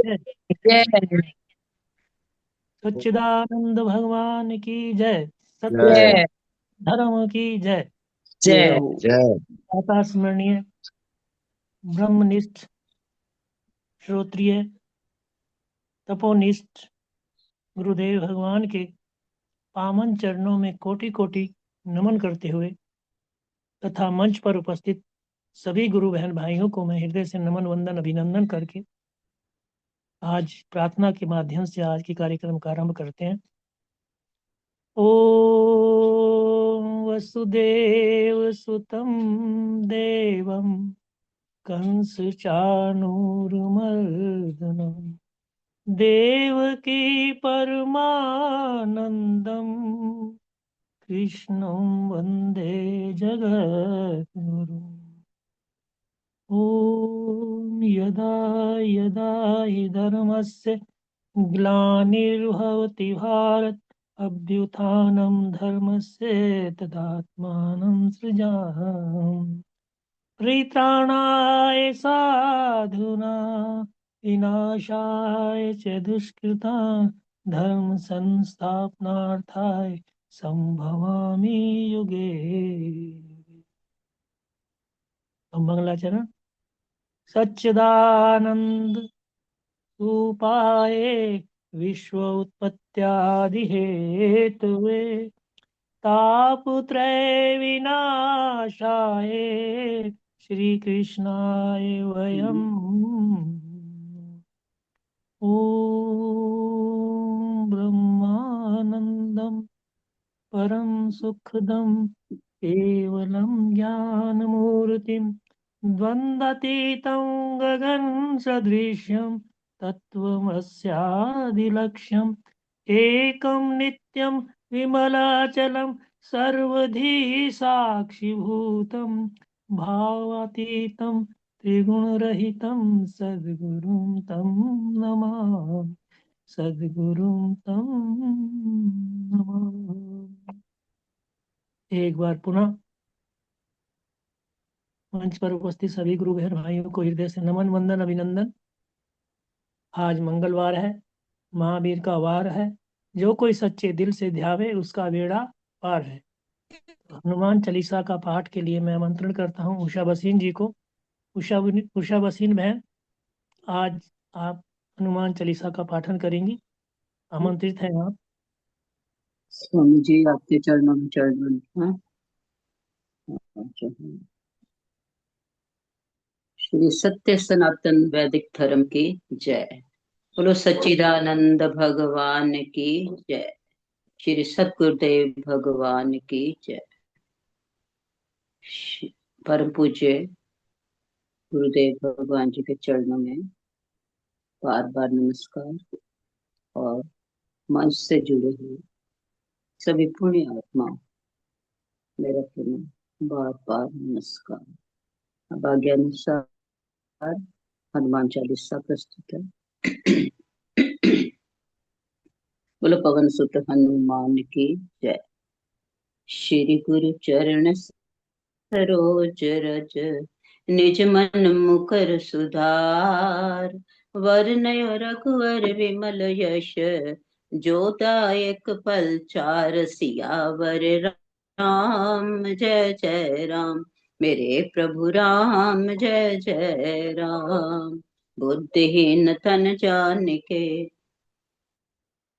जय। जय सच्चिदानंद भगवान की जय। सत्य जय जय धर्म की जय। जय जय हो। जय आकाश स्मरणीय ब्रह्मनिष्ठ श्रोत्रिय तपोनिष्ठ गुरुदेव भगवान के पावन चरणों में कोटि कोटि नमन करते हुए तथा मंच पर उपस्थित सभी गुरु बहन भाइयों को मैं हृदय से नमन वंदन अभिनंदन करके आज प्रार्थना के माध्यम से आज के कार्यक्रम का आरंभ करते हैं। ओम वसुदेव सुतं देवं कंस चाणूरमर्दनम् देवकी परमानंदम कृष्णं वंदे जगद्गुरुम्। ॐ यदा यदा हि धर्मस्य ग्लानिर्भवति भारत अभ्युत्थानं धर्मस्य तदात्मानं सृजामि। परित्राणाय साधूना विनाशाय च दुष्कृता धर्म संस्थापनार्थाय संभवामि युगे युगे। मंगलाचरण। सच्चिदानंद रूपाय विश्व उत्पत्त्यादि हेतुवे तापत्रय विनाशाय श्री कृष्णाय वयम् ॐ ब्रह्मानंदं परम सुखदं केवलं ज्ञानमूर्तिं द्वन्द्वातीतं गगन सदृश्यं तत्त्वमस्यादिलक्ष्यम् एकं नित्यं विमलाचलं सर्वधी साक्षिभूतं भावातीतं त्रिगुणरहितं सद्गुरुं तं नमामि। सद्गुरुं तं नमामि। एक बार पुनः मंच पर उपस्थित सभी गुरु बहन भाइयों को हृदय से नमन वंदन अभिनंदन। आज मंगलवार है, महावीर का वार है। जो कोई सच्चे दिल से ध्यावे उसका बेड़ा पार है। हनुमान चालीसा का पाठ के लिए मैं आमंत्रण करता हूँ उषा बसीन जी को। उषा बसीन बहन, आज आप हनुमान चालीसा का पाठन करेंगी। आमंत्रित हैं आप। स्वामी जी, आपके चरणों में चरण हाँ। अच्छा, हाँ। श्री सत्य सनातन वैदिक धर्म की जय। बोलो सच्चिदानंद भगवान की जय। श्री सतगुरुदेव भगवान की जय। परम पूज्य गुरुदेव भगवान जी के चरणों में बार बार नमस्कार। और मंच से जुड़े हुए सभी पुण्य आत्माओं मेरा पुनः बार बार नमस्कार। अब आज्ञानुसार हनुमान चालीसा प्रस्तुत है। बोलो पवन सुत हनुमान की जय। श्री गुरु चरण सरोज रज निज मन मुकर सुधार वरनय रघुवर विमल यश जोदायक फलचार सियावर राम जय जय राम। मेरे प्रभु राम जय जय राम। बुद्धिहीन तन जानिके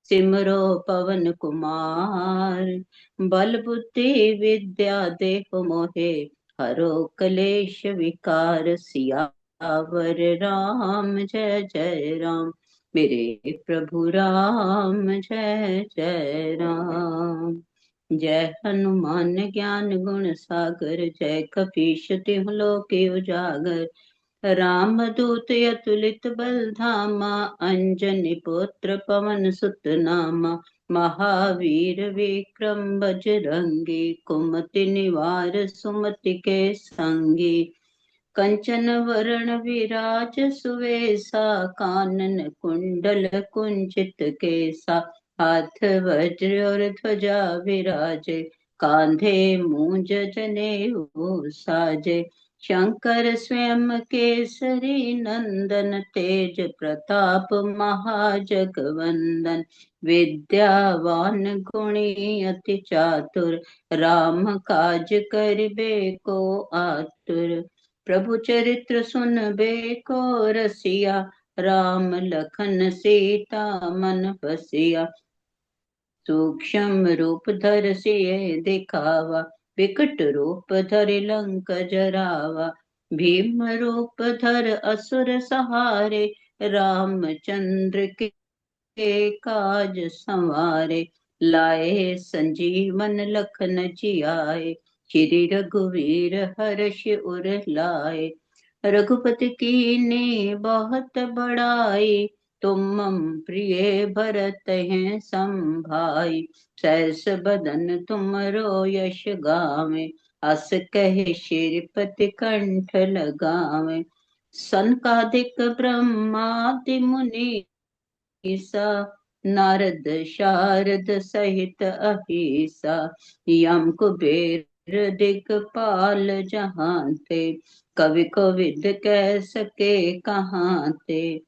सिमरो पवन कुमार बल बुद्धि विद्या देहु मोहे हरो कलेश विकार सियावर राम जय जय राम। मेरे प्रभु राम जय जय राम। जय हनुमान ज्ञान गुण सागर जय कपीश तिहु लोक उजागर रामदूत अतुलित बल धामा अंजनी पुत्र पवन सुत नामा महावीर विक्रम बजरंगी कुमति निवार सुमति के संगी कंचन वरण विराज सुवेसा कानन कुंडल कुंचित केसा हाथ वज्र और ध्वजा विराजे कांधे मूंज जनेऊ साजे शंकर स्वयं केसरी नंदन, तेज प्रताप महाजगवंदन। विद्यावान गुणी अति चातुर, राम काज करिबे को आतुर। प्रभु चरित्र सुनबे को रसिया, राम लखन सीता मन बसिया। सूक्ष्म रूप धर सिय दिखावा, विकट रूप धर लंक जरावा। भीम रूप धर असुर सहारे, रामचंद्र के काज संवारे। लाए संजीवन लखन जियाए, श्री रघुवीर हर्ष उर लाए। रघुपति कीन्ही बहुत बड़ाई, तुम मम प्रिय भरत हैं संभाई। सहस बदन तुमरो यश गावे, अस कहे श्रीपति कंठ लगावे। सनकादिक ब्रह्मादि मुनि ईसा, नारद शारद सहित अहिसा। यम कुबेर दिगपाल जहाँ थे, कवि कोविद कह सके कहाँ थे।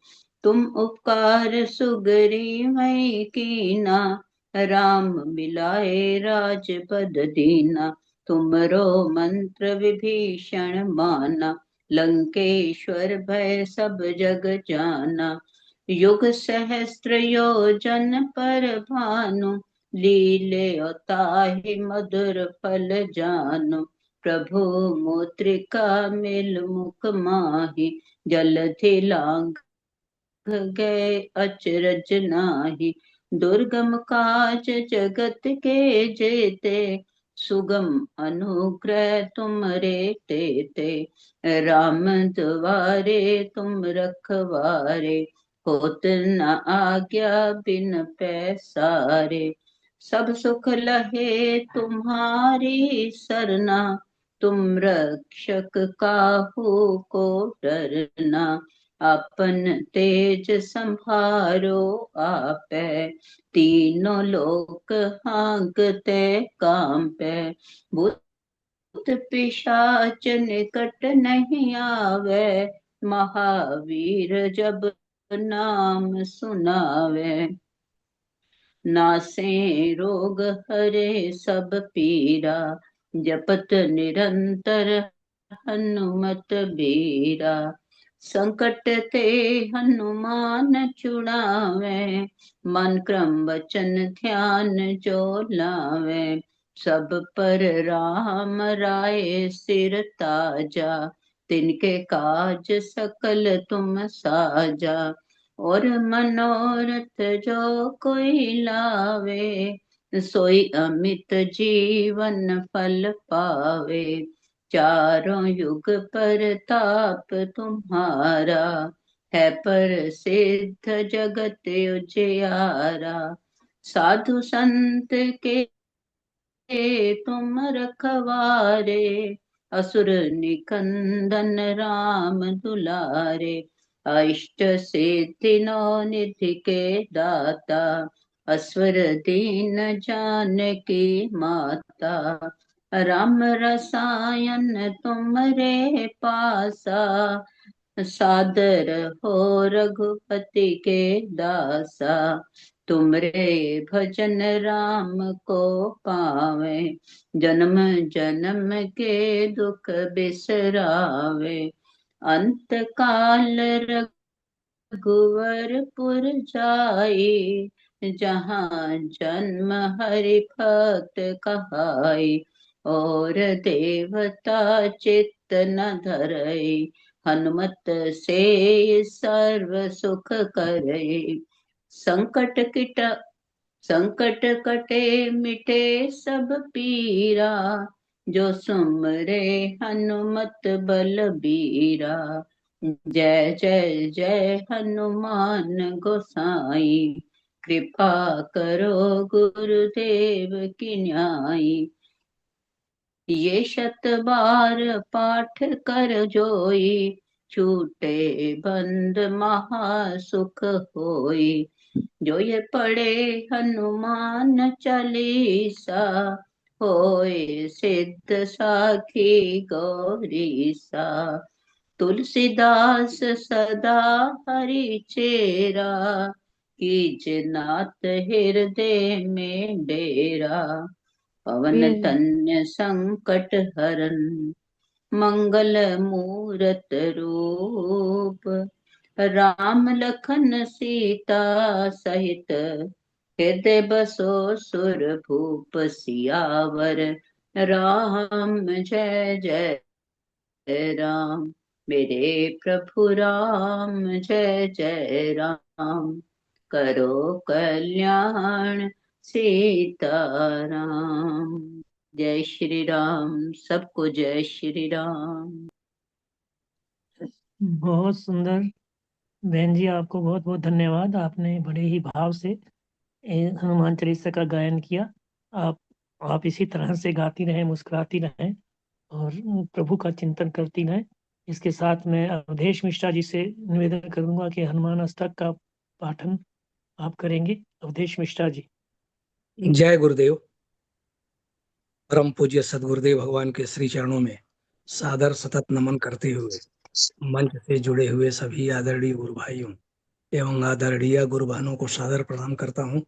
तुम उपकार सुग्रीवै कीना, राम मिलाए राजपद दीना। तुमरो मंत्र विभीषण माना, लंकेश्वर भय सब जग जाना। युग सहस्त्र योजन पर भानु, लीले ताहि मधुर फल जानु। प्रभु मुद्रिका मिल मुख माहि, जलधि लांघ गए अचरज नाही। दुर्गम काज जगत के जेते, सुगम अनुग्रह तुम रे तेते। राम द्वारे तुम रखवारे, होत न आज्ञा बिन पैसारे। सब सुख लहे तुम्हारी सरना, तुम रक्षक काहू को डरना। अपन तेज संहारो आपै, तीनों लोक हांकते कांपै। भूत पिशाच निकट नहीं आवे, महावीर जब नाम सुनावे। नासे रोग हरे सब पीरा, जपत निरंतर हनुमत बीरा। संकट ते हनुमान छुड़ावे, मन क्रम वचन ध्यान जो लावे। सब पर राम राय सिर ताजा, तिनके काज सकल तुम साजा। और मनोरथ जो कोई लावे, सोई अमित जीवन फल पावे। चारों युग परताप तुम्हारा, है प्रसिद्ध जगत उजियारा। साधु संत के तुम रखवारे, असुर निकंदन राम दुलारे। अष्ट सिद्धि नौ निधि के दाता, असवर दीन जानकी माता। राम रसायन तुमरे पासा, सादर हो रघुपति के दासा। तुमरे भजन राम को पावे, जन्म जन्म के दुख बिसरावे। अंत काल रघुवरपुर जाई, जहाँ जन्म हरि भक्त कहाई। और देवता चित्त न धरई, हनुमत से सर्व सुख करई। संकट किट संकट कटे मिटे सब पीरा, जो सुमरे हनुमत बलबीरा। जय जय जय हनुमान गोसाई, कृपा करो गुरुदेव की न्यायी। ये शत बार पाठ कर जोई, छूटे बंद महासुख होई। जो ये पढ़े हनुमान चालीसा, होय सिद्ध साखी गौरी सा। तुलसीदास सदा हरि चेरा, कीज नाथ हृदय में डेरा। पवन ये तन्य संकट हरन, मंगल मूरत रूप। राम लखन सीता सहित, हृदय बसो सुर भूप। सियावर राम जय जय राम, मेरे प्रभु राम जय जय राम। करो कल्याण सीताराम। जय श्री राम, सबको जय श्री राम। बहुत सुंदर। बहन जी, आपको बहुत बहुत धन्यवाद। आपने बड़े ही भाव से हनुमान चालीसा का गायन किया। आप आप इसी तरह से गाती रहें, मुस्कुराती रहें और प्रभु का चिंतन करती रहें। इसके साथ मैं अवधेश मिश्रा जी से निवेदन करूंगा कि हनुमान अष्टक का पाठन आप करेंगे। अवधेश मिश्रा जी। जय गुरुदेव। परम पूज्य सदगुरुदेव भगवान के श्री चरणों में सादर सतत नमन करते हुए मंच से जुड़े हुए सभी आदरणीय गुरु भाइयों एवं आदरणीय गुरु बहनों को सादर प्रणाम करता हूँ।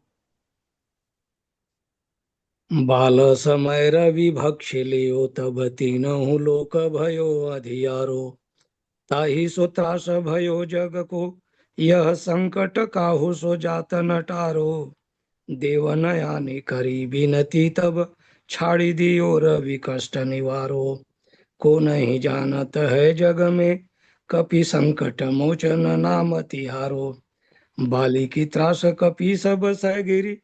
बाल समय रवि भक्ष लियो, तब तीनहु लोक भयो अधियारो। ताहि सो त्रास भयो जग को, यह संकट काहू सो जात न टारो। देवन यानी करी बिनती, तब छाड़ी दियो रवि कष्ट निवारो। को नहीं जानत है जग में, कपि संकट मोचन नाम तिहारो। बाली की त्रास कपि सब सह गिरी,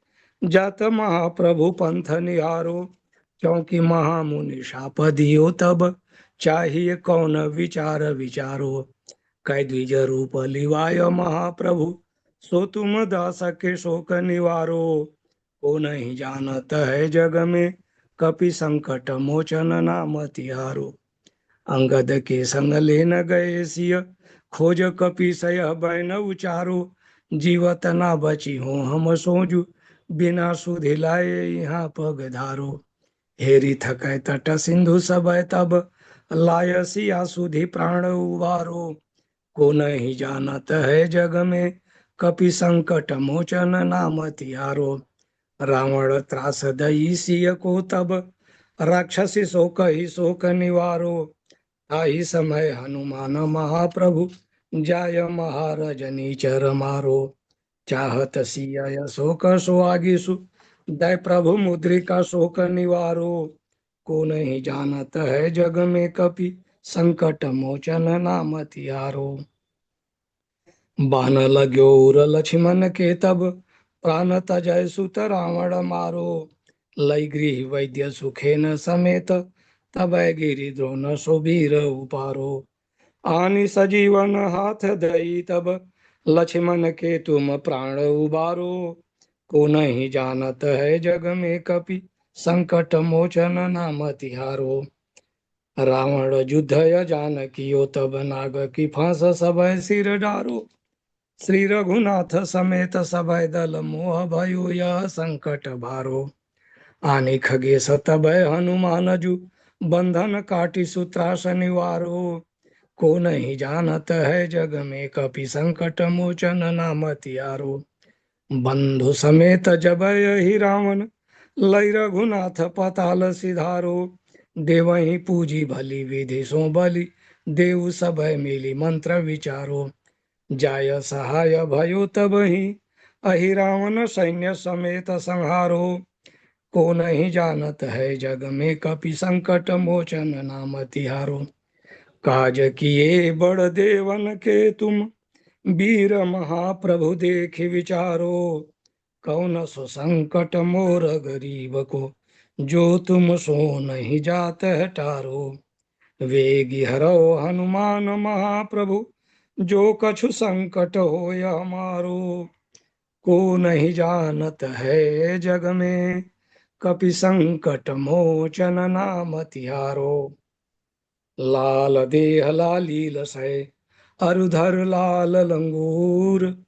जात महाप्रभु पंथ निहारो। क्योंकि महामुनि शाप दियो, तब चाहिए कौन विचार विचारो। कै द्विज रूप लिवाय महाप्रभु, सो तुम दास के शोक निवारो। को नहीं जानत है जग में, कपि संकट मोचन नाम तिहारो। अंगद के संग लेन गए सिय, खोज कपि सय बैन उचारो। जीवत ना बची हो हम सोजु, बिना सुधि लाए यहाँ पग धारो। हेरी थकै तट सिंधु सबय, तब लाय सिया सुधि प्राण उबारो। को नहीं जानत है जग में, कपि संकट मोचन नाम तिहारो। रावण त्रास दई सिय को, तब राक्षसी शोक ही शोक निवारो। ताहि समय हनुमान महाप्रभु, जाय महारजनी चर मारो। चाहत सिया शोक सुहागिसु, दय प्रभु मुद्रिका शोक निवारो। को नहीं जानत है जग में, कपि संकट मोचन नाम तिहारो। बान लाग्यो उर लक्ष्मण के, तब प्राण तजय सुत रावण मारो। लई गृह वैद्य सुखेन समेत, तब गिरि द्रोण सुबीर उपारो। आनि सजीवन हाथ दई, तब लक्ष्मण के तुम प्राण उबारो। को नहीं जानत है जग में, कपि संकट मोचन नाम तिहारो। रावण युद्ध जानकियो, तब नाग की फांस सब सिर डारो। श्री रघुनाथ समेत सभय दल, मोह भयो यह संकट भारो। आने खगेश तब हनुमान जु, बंधन काटी सूत्रास निवारो। को नहीं जानत है जग में, कपि संकट मोचन नाम तिहारो। बंधु समेत जब ही रावण, लई रघुनाथ पताल सिधारो। देवहि पूजी भली विधि सो बलि, देव सभय मिली मंत्र विचारो। जाय सहाय भयो तब ही, अहि रावण सैन्य समेत संहारो। को नहीं जानत है जग में, कपि संकट मोचन नाम तिहारो। काज किए बड़ देवन के तुम, वीर महाप्रभु देख विचारो। कौन सो संकट मोर गरीब को, जो तुम सो नहीं जात है टारो। वेगी हरो हनुमान महाप्रभु, जो कछु संकट हो हमारो। को नहीं जानत है जग में, कपि संकट मोचन नाम तिहारो। लाल देह लाली लसै, अरुधर लाल लंगूर।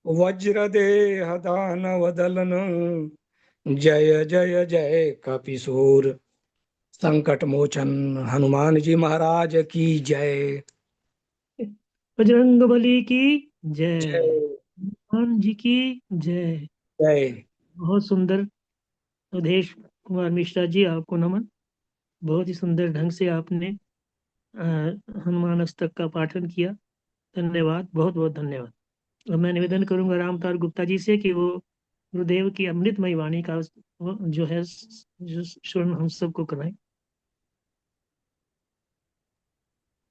वज्र देह दानव दलन, जय जय जय कपिसूर संकट मोचन हनुमान जी महाराज की जय। बजरंगबली की जय। जय हनुमान जी की जय। जय। बहुत सुंदर। अवधेश कुमार मिश्रा जी, आपको नमन। बहुत ही सुंदर ढंग से आपने हनुमान अष्टक का पाठन किया। धन्यवाद, बहुत बहुत धन्यवाद। और मैं निवेदन करूंगा रामतार गुप्ता जी से कि वो गुरुदेव की अमृतमयी वाणी का जो है जो श्रवण हम सबको कराएं।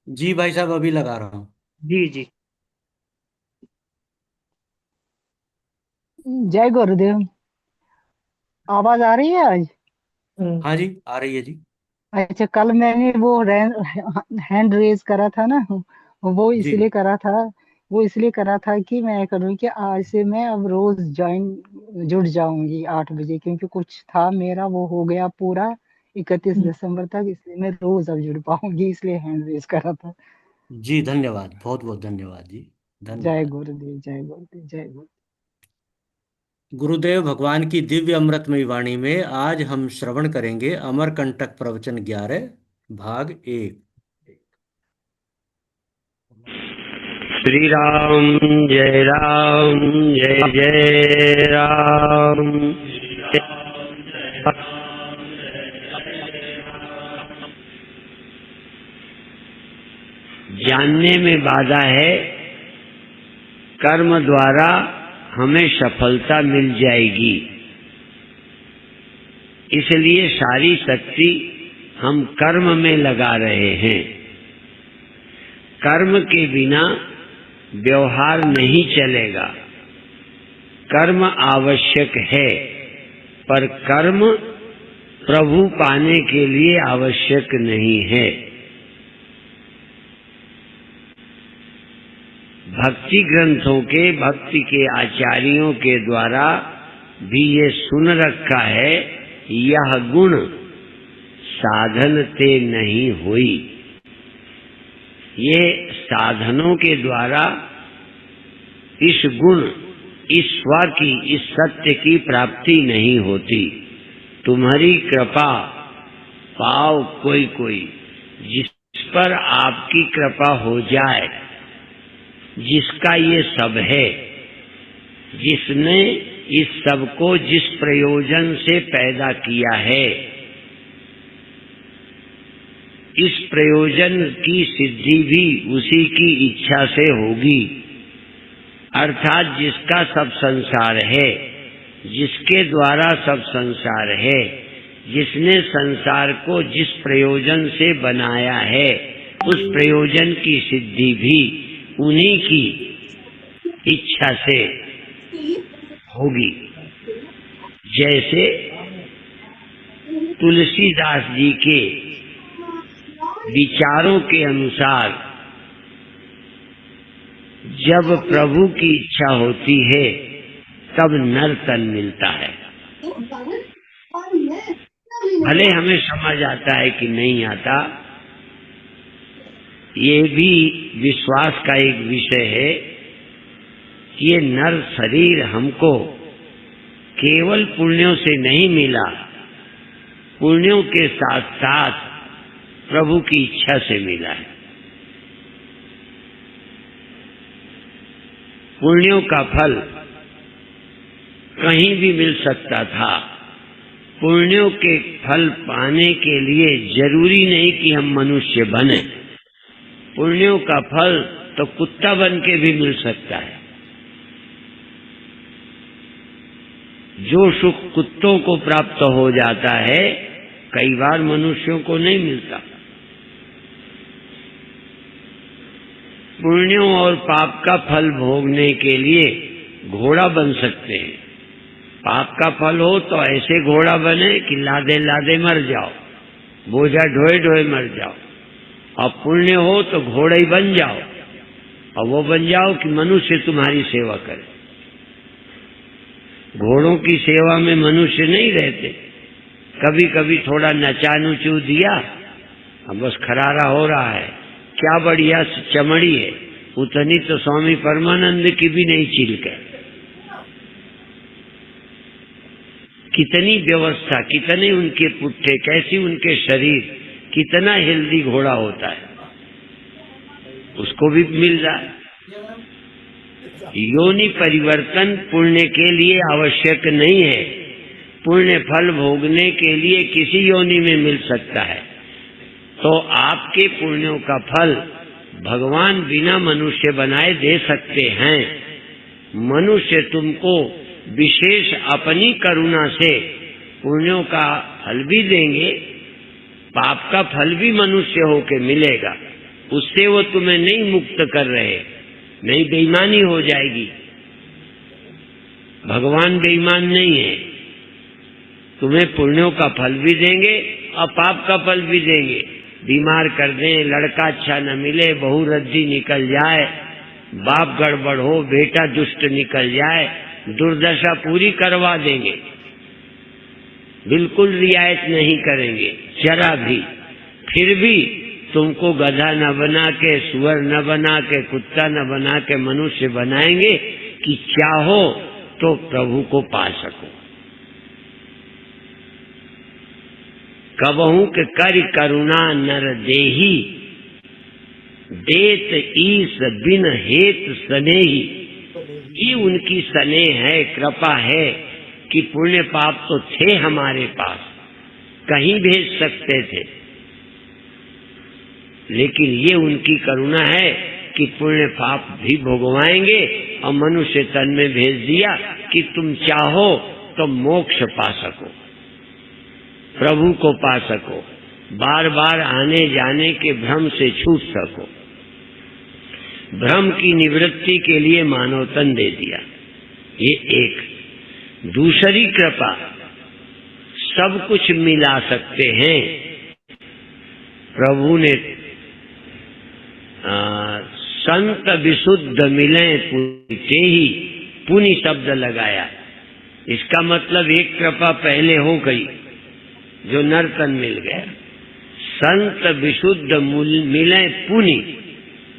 जी भाई साहब, अभी लगा रहा हूँ। जी जी। जय गुरुदेव। आवाज आ रही है आज? हाँ जी, आ रही है जी। अच्छा, कल मैंने वो हैंड रेज करा था ना, वो जी इसलिए करा था। वो इसलिए करा था कि मैं करूँ कि आज से मैं अब रोज जुड़ जाऊंगी 8 बजे, क्योंकि कुछ था मेरा वो हो गया पूरा 31 दिसंबर तक, इसलिए मैं रोज अब जुड़ पाऊंगी, इसलिए हैंड रेज करा था। जी, धन्यवाद, बहुत बहुत धन्यवाद जी। जय धन्यवाद। गुरुदेव, जय गुरुदेव, जय गुरुदेव। गुरुदेव भगवान की दिव्य अमृतमयी वाणी में आज हम श्रवण करेंगे अमरकंटक प्रवचन 11 भाग 1। श्री राम जय जय राम। जानने में बाधा है, कर्म द्वारा हमें सफलता मिल जाएगी, इसलिए सारी शक्ति हम कर्म में लगा रहे हैं। कर्म के बिना व्यवहार नहीं चलेगा। कर्म आवश्यक है, पर कर्म प्रभु पाने के लिए आवश्यक नहीं है। भक्ति ग्रंथों के, भक्ति के आचार्यों के द्वारा भी ये सुन रखा है, यह गुण साधन ते नहीं हुई। ये साधनों के द्वारा इस गुण, इस स्व की, इस सत्य की प्राप्ति नहीं होती। तुम्हारी कृपा पाओ कोई कोई, जिस पर आपकी कृपा हो जाए, जिसका ये सब है, जिसने इस सब को जिस प्रयोजन से पैदा किया है, इस प्रयोजन की सिद्धि भी उसी की इच्छा से होगी। अर्थात जिसका सब संसार है, जिसके द्वारा सब संसार है, जिसने संसार को जिस प्रयोजन से बनाया है, उस प्रयोजन की सिद्धि भी उन्हीं की इच्छा से होगी। जैसे तुलसीदास जी के विचारों के अनुसार जब प्रभु की इच्छा होती है तब नर तन मिलता है। भले हमें समझ आता है कि नहीं आता, ये भी विश्वास का एक विषय है कि ये नर शरीर हमको केवल पुण्यों से नहीं मिला, पुण्यों के साथ साथ प्रभु की इच्छा से मिला है। पुण्यों का फल कहीं भी मिल सकता था। पुण्यों के फल पाने के लिए जरूरी नहीं कि हम मनुष्य बने। पुण्यों का फल तो कुत्ता बन के भी मिल सकता है। जो सुख कुत्तों को प्राप्त हो जाता है, कई बार मनुष्यों को नहीं मिलता। पुण्यों और पाप का फल भोगने के लिए घोड़ा बन सकते हैं। पाप का फल हो तो ऐसे घोड़ा बने कि लादे लादे मर जाओ, बोझा ढोए ढोए मर जाओ। और पुण्य हो तो घोड़ा ही बन जाओ, और वो बन जाओ कि मनुष्य तुम्हारी सेवा करे। घोड़ों की सेवा में मनुष्य नहीं रहते। कभी कभी थोड़ा नचा नुचू दिया, अब बस खरारा हो रहा है, क्या बढ़िया चमड़ी है, उतनी तो स्वामी परमानंद की भी नहीं चिलके। कितनी व्यवस्था, कितने उनके पुट्ठे, कैसी उनके शरीर, कितना हेल्दी घोड़ा होता है, उसको भी मिल रहा है। योनि परिवर्तन पुण्य के लिए आवश्यक नहीं है, पुण्य फल भोगने के लिए किसी योनि में मिल सकता है। तो आपके पुण्यों का फल भगवान बिना मनुष्य बनाए दे सकते हैं। मनुष्य तुमको विशेष अपनी करुणा से पुण्यों का फल भी देंगे, पाप का फल भी मनुष्य होके मिलेगा, उससे वो तुम्हें नहीं मुक्त कर रहे, नहीं, बेईमानी हो जाएगी। भगवान बेईमान नहीं है, तुम्हें पुण्यों का फल भी देंगे और पाप का फल भी देंगे। बीमार कर दें, लड़का अच्छा न मिले, बहू रद्दी निकल जाए, बाप गड़बड़ हो, बेटा दुष्ट निकल जाए, दुर्दशा पूरी करवा देंगे, बिल्कुल रियायत नहीं करेंगे जरा भी। फिर भी तुमको गधा न बना के, सुअर न बना के, कुत्ता न बना के मनुष्य बनाएंगे कि चाहो तो प्रभु को पा सको। कबहू के कर करुणा नर देही, देत ईस बिन हेत स्नेही। ये उनकी स्नेह है, कृपा है कि पुण्य पाप तो थे हमारे पास, कहीं भेज सकते थे, लेकिन ये उनकी करुणा है कि पुण्य पाप भी भोगवाएंगे और मनुष्य तन में भेज दिया कि तुम चाहो तो मोक्ष पा सको, प्रभु को पा सको, बार बार आने जाने के भ्रम से छूट सको। भ्रम की निवृत्ति के लिए मानव तन दे दिया, ये एक। दूसरी कृपा, सब कुछ मिला सकते हैं। प्रभु ने संत विशुद्ध मिले पुण्य ही, पुनि शब्द लगाया। इसका मतलब एक कृपा पहले हो गई जो नर्तन मिल गया। संत विशुद्ध मिले पुनि,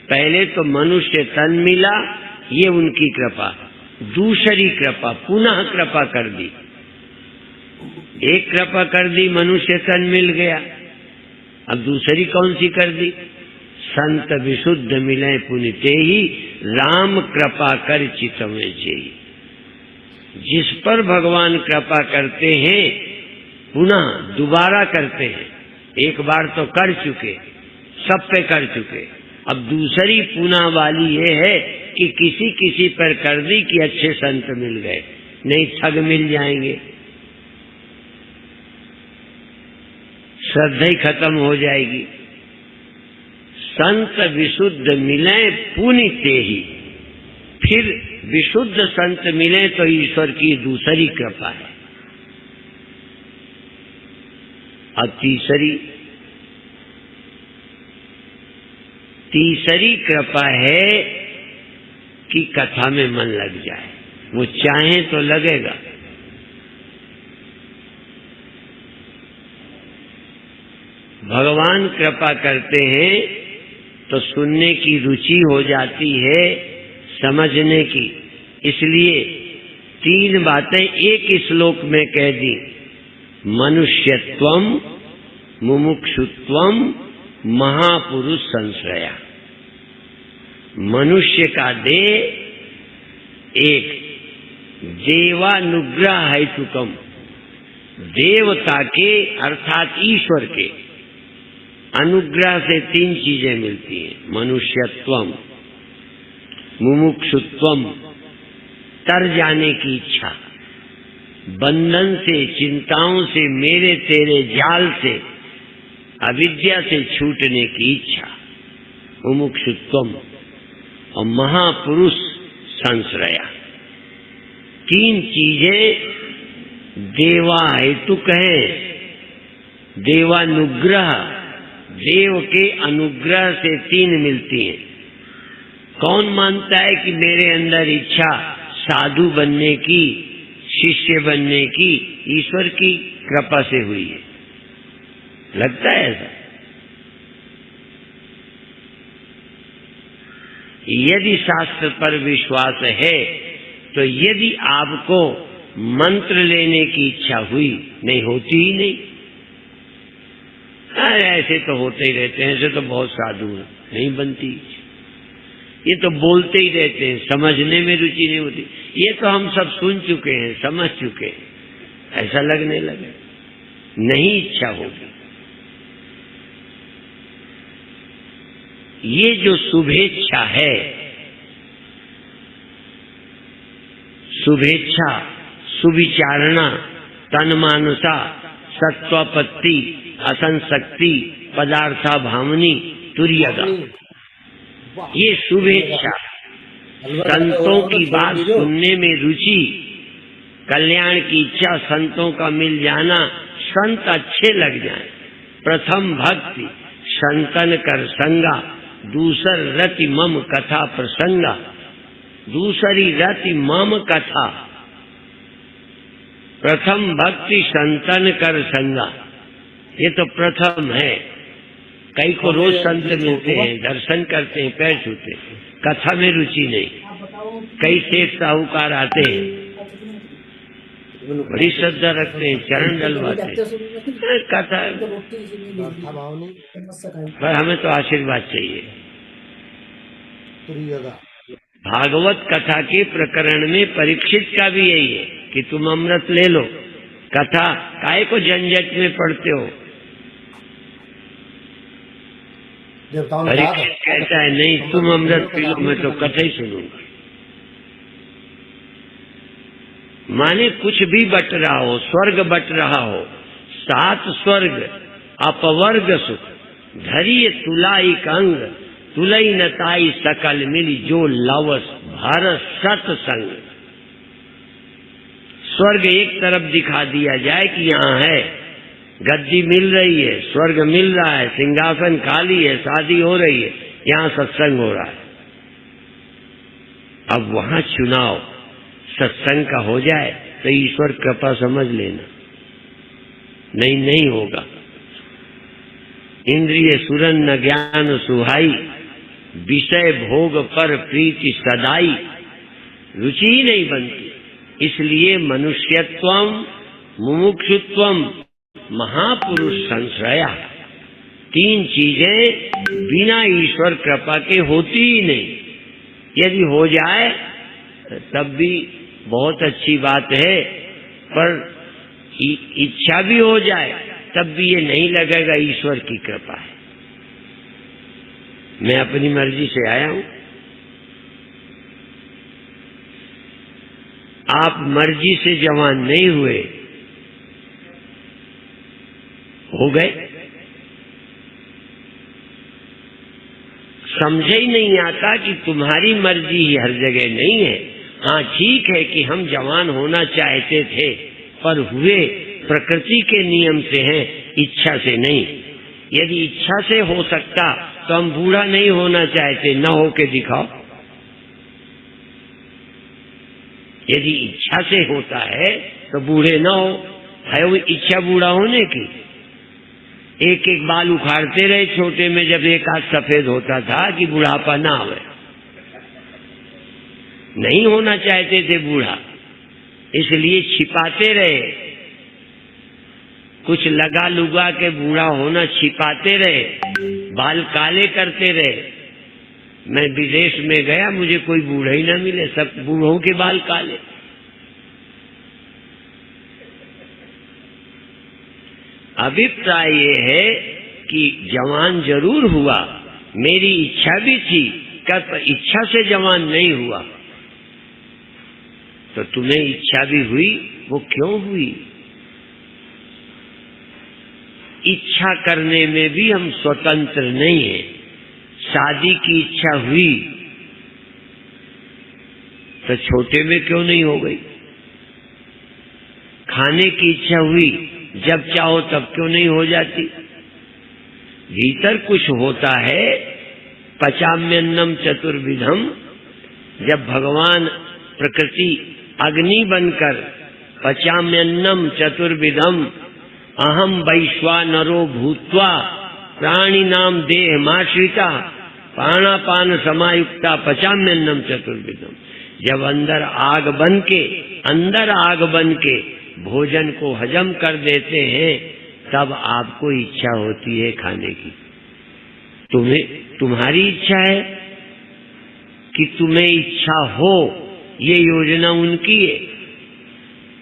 पहले तो मनुष्य तन मिला, ये उनकी कृपा। दूसरी कृपा, पुनः कृपा कर दी। एक कृपा कर दी, मनुष्य तन मिल गया, अब दूसरी कौन सी कर दी? संत विशुद्ध मिले पुनिते ही, राम कृपा कर चितवे जेहि। जिस पर भगवान कृपा करते हैं पुनः दोबारा करते हैं। एक बार तो कर चुके, सब पे कर चुके, अब दूसरी पुनः वाली ये है कि किसी किसी पर कर दी कि अच्छे संत मिल गए, नहीं ठग मिल जाएंगे, श्रद्धा ही खत्म हो जाएगी। संत विशुद्ध मिले पुनि ते ही, फिर विशुद्ध संत मिले तो ईश्वर की दूसरी कृपा है। अब तीसरी कृपा है कि कथा में मन लग जाए, वो चाहे तो लगेगा। भगवान कृपा करते हैं तो सुनने की रुचि हो जाती है, समझने की। इसलिए 3 बातें एक श्लोक में कह दी। मनुष्यत्वम, मुमुक्षुत्वम, महापुरुष संश्रया। मनुष्य का देह, एक देवानुग्रह हेतुकम, देवता के अर्थात ईश्वर के अनुग्रह से 3 चीजें मिलती हैं। मनुष्यत्वम, मुमुक्षुत्वम, तर जाने की इच्छा, बंधन से, चिंताओं से, मेरे तेरे जाल से, अविद्या से छूटने की इच्छा, मुमुक्षुत्वम, और महापुरुष संश्रया। 3 चीजें देवा हेतुक है। देवानुग्रह, देव के अनुग्रह से 3 मिलती हैं। कौन मानता है कि मेरे अंदर इच्छा साधु बनने की, शिष्य बनने की ईश्वर की कृपा से हुई है? लगता है ऐसा? यदि शास्त्र पर विश्वास है तो यदि आपको मंत्र लेने की इच्छा हुई, नहीं होती ही नहीं। अरे ऐसे तो होते ही रहते हैं, ऐसे तो बहुत साधु हैं, नहीं बनती। ये तो बोलते ही रहते हैं, समझने में रुचि नहीं होती। ये तो हम सब सुन चुके हैं, समझ चुके हैं, ऐसा लगने लगे, नहीं इच्छा होगी। ये जो शुभेच्छा है, शुभेच्छा, सुविचारणा, तन्मानसा, सत्वपत्ति, असंशक्ति, पदार्था भावनी, तुर्यगा, ये शुभेच्छा, संतों की बात सुनने में रुचि, कल्याण की इच्छा, संतों का मिल जाना, संत अच्छे लग जाए। प्रथम भक्ति, संतन कर संगा, दूसर रति मम कथा प्रसंगा, दूसरी रति मम कथा। प्रथम भक्ति संतन कर संगा, ये तो प्रथम है। कई को रोज संत मिलते हैं, दर्शन करते हैं, पैर छूते हैं, कथा में रुचि नहीं। कई सेठ साहूकार आते हैं, बड़ी श्रद्धा रखते हैं, चरण डलवाते हैं, कथा, पर हमें तो आशीर्वाद चाहिए। भागवत कथा के प्रकरण में परीक्षित का भी यही है कि तुम अमृत ले लो, कथा काहे को झंझट में पड़ते हो। परीक्षित कहता है नहीं, तुम अमृत पी लो, मैं तो कथा ही सुनूंगा। माने कुछ भी बट रहा हो, स्वर्ग बट रहा हो, 7 स्वर्ग अपवर्ग सुख, धरिय तुलाई कंग, तुलई नताई सकल मिली, जो लवस भारत सत्संग। स्वर्ग एक तरफ दिखा दिया जाए कि यहाँ है, गद्दी मिल रही है, स्वर्ग मिल रहा है, सिंहासन खाली है, शादी हो रही है, यहाँ सत्संग हो रहा है। अब वहां चुनाव सत्संग का हो जाए तो ईश्वर कृपा समझ लेना, नहीं नहीं होगा। इंद्रिय सुरन न ज्ञान सुहाई, विषय भोग पर प्रीति सदाई, रुचि ही नहीं बनती। इसलिए मनुष्यत्वम मुमुक्षुत्वम महापुरुष संश्रया, 3 चीजें बिना ईश्वर कृपा के होती ही नहीं। यदि हो जाए तब भी बहुत अच्छी बात है, पर इच्छा भी हो जाए तब भी ये नहीं लगेगा ईश्वर की कृपा है। मैं अपनी मर्जी से आया हूं, आप मर्जी से जवान नहीं हुए, हो गए। समझे ही नहीं आता कि तुम्हारी मर्जी ही हर जगह नहीं है। हाँ ठीक है कि हम जवान होना चाहते थे, पर हुए प्रकृति के नियम से हैं, इच्छा से नहीं। यदि इच्छा से हो सकता तो हम बूढ़ा नहीं होना चाहते, न होके दिखाओ। यदि इच्छा से होता है तो बूढ़े न हो, है वो इच्छा बूढ़ा होने की। एक एक बाल उखाड़ते रहे छोटे में, जब एक हाथ सफेद होता था कि बुढ़ापा ना आवे। नहीं होना चाहते थे बूढ़ा, इसलिए छिपाते रहे, कुछ लगा लुगा के बूढ़ा होना छिपाते रहे, बाल काले करते रहे। मैं विदेश में गया, मुझे कोई बूढ़ा ही ना मिले, सब बूढ़ों के बाल काले। अभिप्राय ये है कि जवान जरूर हुआ, मेरी इच्छा भी थी, कब इच्छा से जवान नहीं हुआ। तो तुम्हें इच्छा भी हुई, वो क्यों हुई? इच्छा करने में भी हम स्वतंत्र नहीं हैं। शादी की इच्छा हुई तो छोटे में क्यों नहीं हो गई? खाने की इच्छा हुई, जब चाहो तब क्यों नहीं हो जाती? भीतर कुछ होता है। पचाम्यन्नम चतुर्विधम, जब भगवान प्रकृति अग्नि बनकर पचाम्यन्नम चतुर्विधम अहम वैश्वानरो भूत्वा प्राणिनाम देहमाश्रिता प्राणापान समायुक्ता पचाम्यन्नम चतुर्विधम, जब अंदर आग बन के अंदर आग बन के भोजन को हजम कर देते हैं, तब आपको इच्छा होती है खाने की। तुम्हारी इच्छा है कि तुम्हें इच्छा हो, ये योजना उनकी है।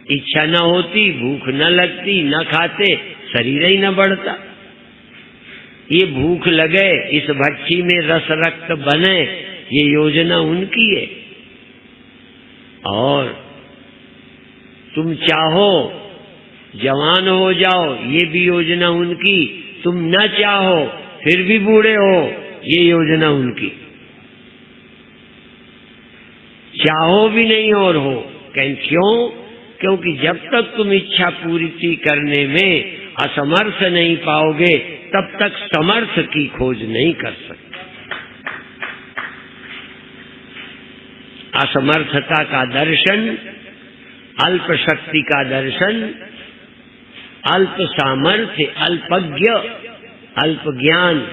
इच्छा न होती, भूख न लगती, न खाते, शरीर ही न बढ़ता। ये भूख लगे, इस भट्टी में रस रक्त बने, ये योजना उनकी है। और तुम चाहो जवान हो जाओ, ये भी योजना उनकी। तुम न चाहो फिर भी बूढ़े हो, ये योजना उनकी। चाहो भी नहीं और हो, क्यों? क्योंकि जब तक तुम इच्छा पूर्ति करने में असमर्थ नहीं पाओगे, तब तक समर्थ की खोज नहीं कर सकते। असमर्थता का दर्शन, अल्प शक्ति का दर्शन, अल्प सामर्थ्य, अल्पज्ञ, अल्प ज्ञान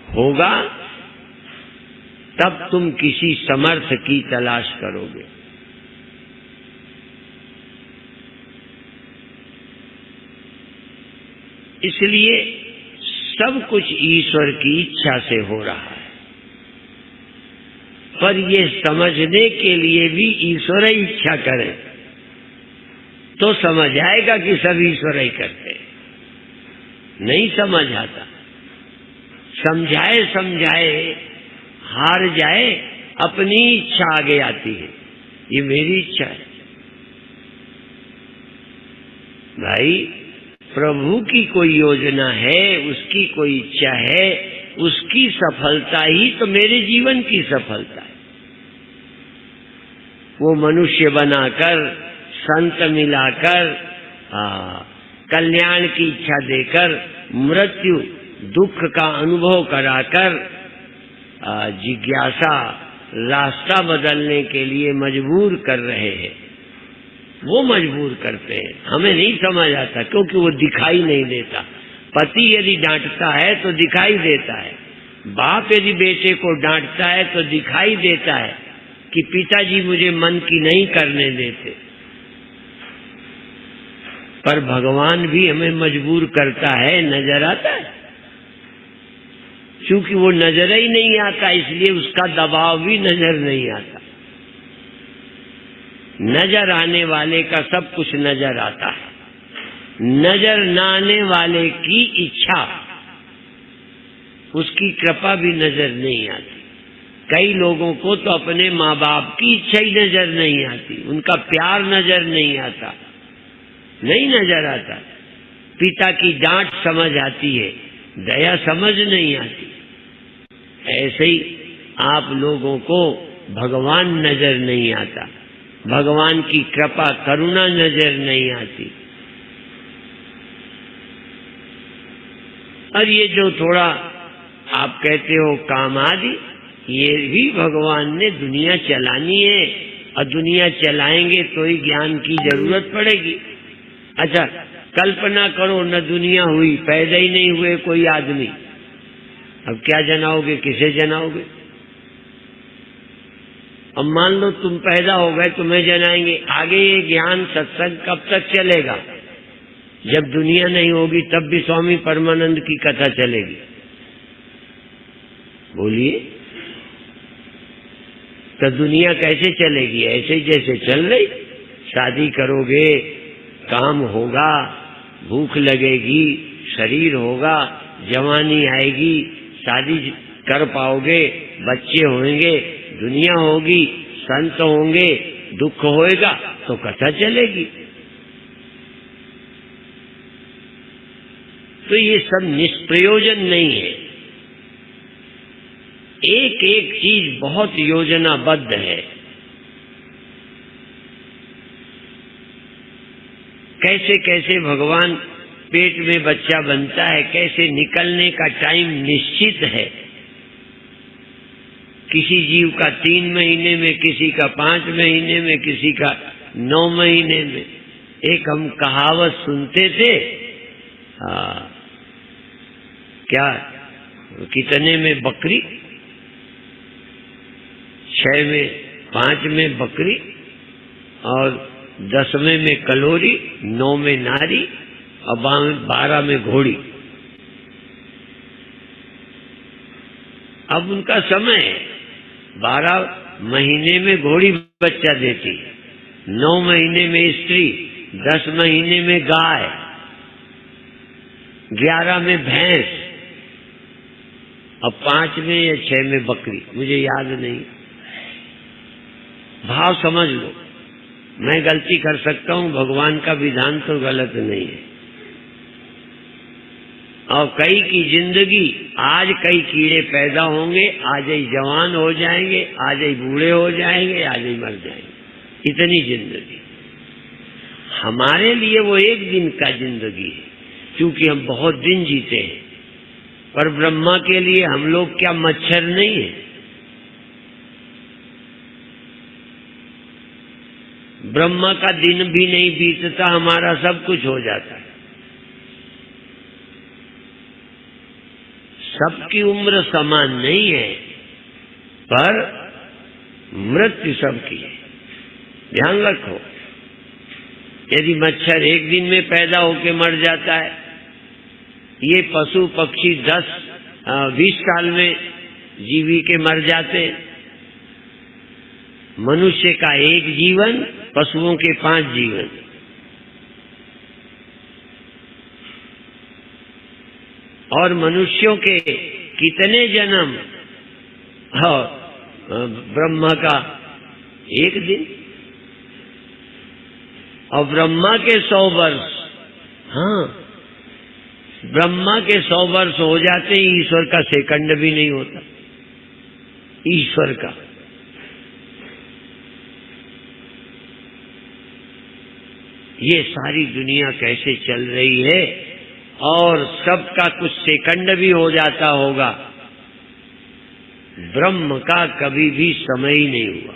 होगा, तब तुम किसी समर्थ की तलाश करोगे। इसलिए सब कुछ ईश्वर की इच्छा से हो रहा है, पर ये समझने के लिए भी ईश्वर ही इच्छा करे तो समझ आएगा कि सब ईश्वर ही करते हैं। नहीं समझ आता, समझाए समझाए हार जाए, अपनी इच्छा आगे आती है, ये मेरी इच्छा है। भाई, प्रभु की कोई योजना है, उसकी कोई इच्छा है, उसकी सफलता ही तो मेरे जीवन की सफलता है। वो मनुष्य बनाकर, संत मिलाकर, कल्याण की इच्छा देकर, मृत्यु दुख का अनुभव कराकर, जिज्ञासा रास्ता बदलने के लिए मजबूर कर रहे हैं। वो मजबूर करते हैं, हमें नहीं समझ आता, क्योंकि वो दिखाई नहीं देता। पति यदि डांटता है तो दिखाई देता है, बाप यदि बेटे को डांटता है तो दिखाई देता है कि पिताजी मुझे मन की नहीं करने देते। पर भगवान भी हमें मजबूर करता है, नजर आता है। क्योंकि वो नजर ही नहीं आता, इसलिए उसका दबाव भी नजर नहीं आता। नजर आने वाले का सब कुछ नजर आता है, नजर न आने वाले की इच्छा, उसकी कृपा भी नजर नहीं आती। कई लोगों को तो अपने माँ बाप की इच्छा ही नजर नहीं आती, उनका प्यार नजर नहीं आता, नहीं नजर आता। पिता की डांट समझ आती है, दया समझ नहीं आती। ऐसे ही आप लोगों को भगवान नजर नहीं आता, भगवान की कृपा करुणा नजर नहीं आती। और ये जो थोड़ा आप कहते हो काम आदि, ये भी भगवान ने दुनिया चलानी है, और दुनिया चलाएंगे तो ही ज्ञान की जरूरत पड़ेगी। अच्छा, कल्पना करो न दुनिया हुई, पैदा ही नहीं हुए कोई आदमी, अब क्या जनाओगे, किसे जनाओगे? अब मान लो तुम पैदा हो गए, तुम्हें जनाएंगे, आगे ये ज्ञान सत्संग कब तक चलेगा? जब दुनिया नहीं होगी तब भी स्वामी परमानंद की कथा चलेगी। बोलिए, तो दुनिया कैसे चलेगी? ऐसे जैसे चल रही। शादी करोगे, काम होगा, भूख लगेगी, शरीर होगा, जवानी आएगी, शादी कर पाओगे, बच्चे होंगे, दुनिया होगी, संत होंगे, दुख होएगा, तो कथा चलेगी। तो ये सब निष्प्रयोजन नहीं है। एक एक चीज बहुत योजनाबद्ध है। कैसे कैसे भगवान पेट में बच्चा बनता है, कैसे निकलने का टाइम निश्चित है। किसी जीव का 3 महीने में, किसी का 5 महीने में, किसी का 9 महीने में। एक हम कहावत सुनते थे, क्या कितने में बकरी, 6 में 5 में बकरी और 10वें में कलोरी, 9 में नारी और 12 में घोड़ी। अब उनका समय है। 12 महीने में घोड़ी बच्चा देती है, 9 महीने में स्त्री, 10 महीने में गाय, 11 में भैंस और 5 में या 6 में बकरी, मुझे याद नहीं। भाव समझ लो। मैं गलती कर सकता हूं, भगवान का विधान तो गलत नहीं है। और कई की जिंदगी, आज कई कीड़े पैदा होंगे, आज ही जवान हो जाएंगे, आज ही बूढ़े हो जाएंगे, आज ही मर जाएंगे। इतनी जिंदगी हमारे लिए वो एक दिन का जिंदगी है, क्योंकि हम बहुत दिन जीते हैं। पर ब्रह्मा के लिए हम लोग क्या मच्छर नहीं है? ब्रह्मा का दिन भी नहीं बीतता, हमारा सब कुछ हो जाता है। सबकी उम्र समान नहीं है, पर मृत्यु सबकी है, ध्यान रखो। यदि मच्छर एक दिन में पैदा होके मर जाता है, ये पशु पक्षी 10-20 साल में जीवी के मर जाते। मनुष्य का 1 जीवन, पशुओं के 5 जीवन। और मनुष्यों के कितने जन्म और ब्रह्मा का 1 दिन। और ब्रह्मा के 100 वर्ष, हाँ, ब्रह्मा के 100 वर्ष हो जाते, ईश्वर का सेकंड भी नहीं होता। ईश्वर का ये सारी दुनिया कैसे चल रही है, और सबका कुछ सेकंड भी हो जाता होगा। ब्रह्म का कभी भी समय ही नहीं हुआ।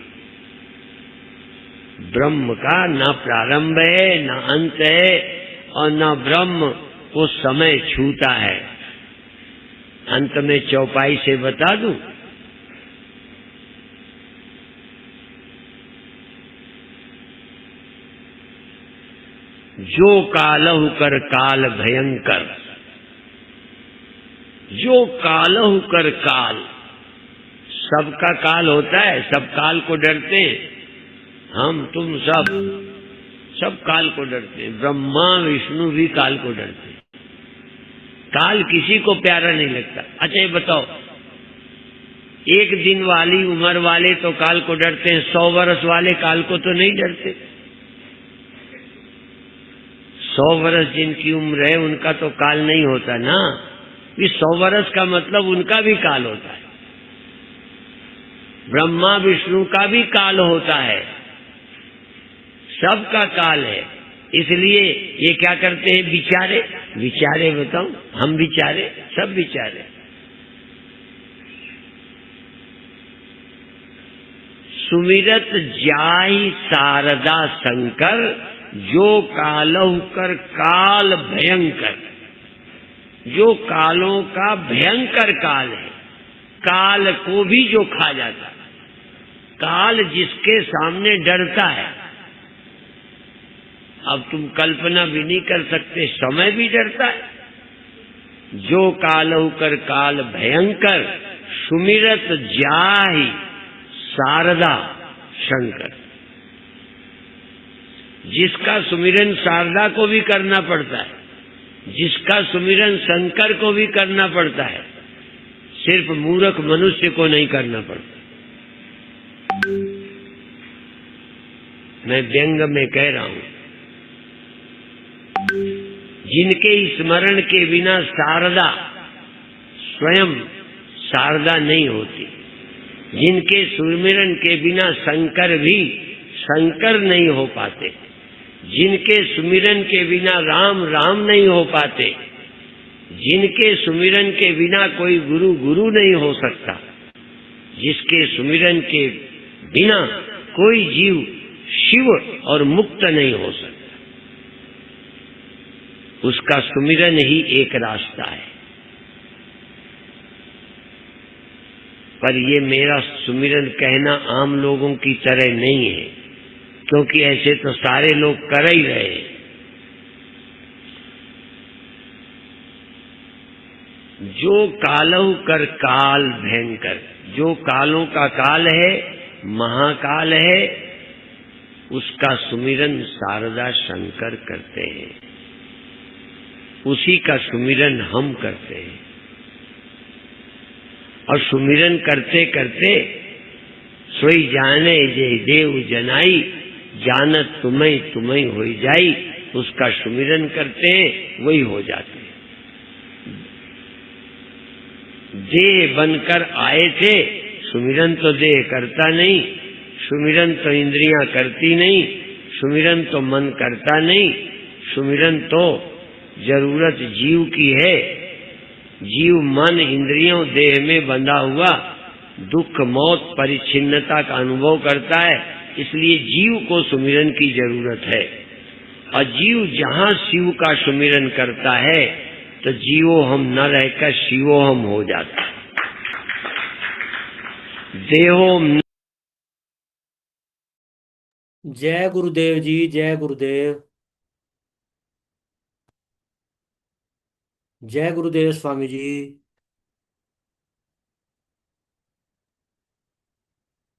ब्रह्म का ना प्रारंभ है, ना अंत है, और ना ब्रह्म को समय छूता है। अंत में चौपाई से बता दूं, जो कालहु कर काल भयंकर, जो कालहु कर काल, सबका काल होता है, सब काल को डरते हैं। हम तुम सब काल को डरते हैं। ब्रह्मा विष्णु भी काल को डरते हैं। काल किसी को प्यारा नहीं लगता। अच्छा ये बताओ, 1 दिन वाली उम्र वाले तो काल को डरते हैं, 100 वर्ष वाले काल को तो नहीं डरते। 100 वर्ष जिनकी उम्र है उनका तो काल नहीं होता ना। इस 100 वर्ष का मतलब उनका भी काल होता है। ब्रह्मा विष्णु का भी काल होता है, सबका काल है। इसलिए ये क्या करते हैं, विचारे। विचारे बताओ, हम विचारे, सब विचारे। सुमिरत जाहि शारदा शंकर, जो कालहु कर काल भयंकर। जो कालों का भयंकर काल है, काल को भी जो खा जाता है। काल जिसके सामने डरता है, अब तुम कल्पना भी नहीं कर सकते, समय भी डरता है। जो कालहु कर काल भयंकर, सुमिरत जाहि शारदा शंकर। जिसका सुमिरन शारदा को भी करना पड़ता है, जिसका सुमिरन शंकर को भी करना पड़ता है, सिर्फ मूर्ख मनुष्य को नहीं करना पड़ता। मैं व्यंग में कह रहा हूं, जिनके स्मरण के बिना शारदा स्वयं शारदा नहीं होती, जिनके सुमिरन के बिना शंकर भी शंकर नहीं हो पाते, जिनके सुमिरन के बिना राम राम नहीं हो पाते, जिनके सुमिरन के बिना कोई गुरु गुरु नहीं हो सकता, जिसके सुमिरन के बिना कोई जीव शिव और मुक्त नहीं हो सकता, उसका सुमिरन ही एक रास्ता है। पर ये मेरा सुमिरन कहना आम लोगों की तरह नहीं है, क्योंकि ऐसे तो सारे लोग कर ही रहे हैं। जो कालहु कर काल भयंकर, जो कालों का काल है, महाकाल है, उसका सुमिरन शारदा शंकर करते हैं, उसी का सुमिरन हम करते हैं। और सुमिरन करते करते सोई जाने जे देव जनाई, जानत तुम्हें तुम्हें हो जाई, उसका सुमिरन करते हैं, वही हो जाते हैं। देह बनकर आए थे, सुमिरन तो देह करता नहीं, सुमिरन तो इंद्रियां करती नहीं, सुमिरन तो मन करता नहीं, सुमिरन तो जरूरत जीव की है। जीव मन इंद्रियों देह में बंधा हुआ दुख मौत परिच्छिन्नता का अनुभव करता है, इसलिए जीव को सुमिरन की जरूरत है। और जीव जहाँ शिव का सुमिरन करता है तो जीवो हम न रहकर शिवो हम हो जाता है। देहो जय गुरुदेव जी, जय गुरुदेव। जय गुरुदेव स्वामी जी।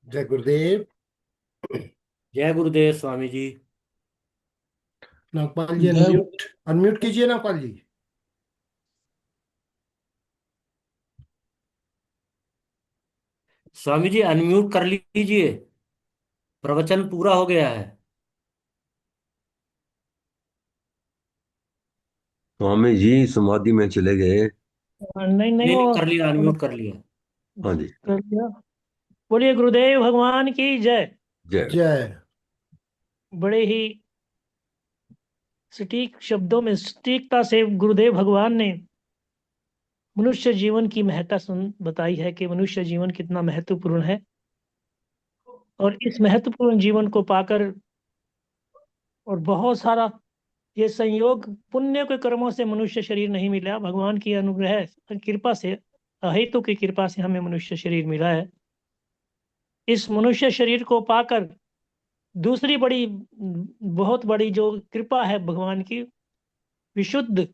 जय गुरुदेव। जय गुरुदेव स्वामी जी। नागपाल जी जय अनम्यूट कीजिए नागपाल जी। स्वामी जी अनम्यूट कर लीजिए, प्रवचन पूरा हो गया है। स्वामी जी समाधि में चले गए। नहीं नहीं नहीं वो कर लिया, अनम्यूट कर लिया। हाँ जी, कर दिया। बोलिए गुरुदेव भगवान की जय। जय। जय। बड़े ही सटीक शब्दों में सटीकता से गुरुदेव भगवान ने मनुष्य जीवन की महत्ता बताई है कि मनुष्य जीवन कितना महत्वपूर्ण है, और इस महत्वपूर्ण जीवन को पाकर और बहुत सारा ये संयोग पुण्य के कर्मों से मनुष्य शरीर नहीं मिला, भगवान की अनुग्रह कृपा से, अहेतु की कृपा से हमें मनुष्य शरीर मिला है। इस मनुष्य शरीर को पाकर दूसरी बड़ी बहुत बड़ी जो कृपा है भगवान की, विशुद्ध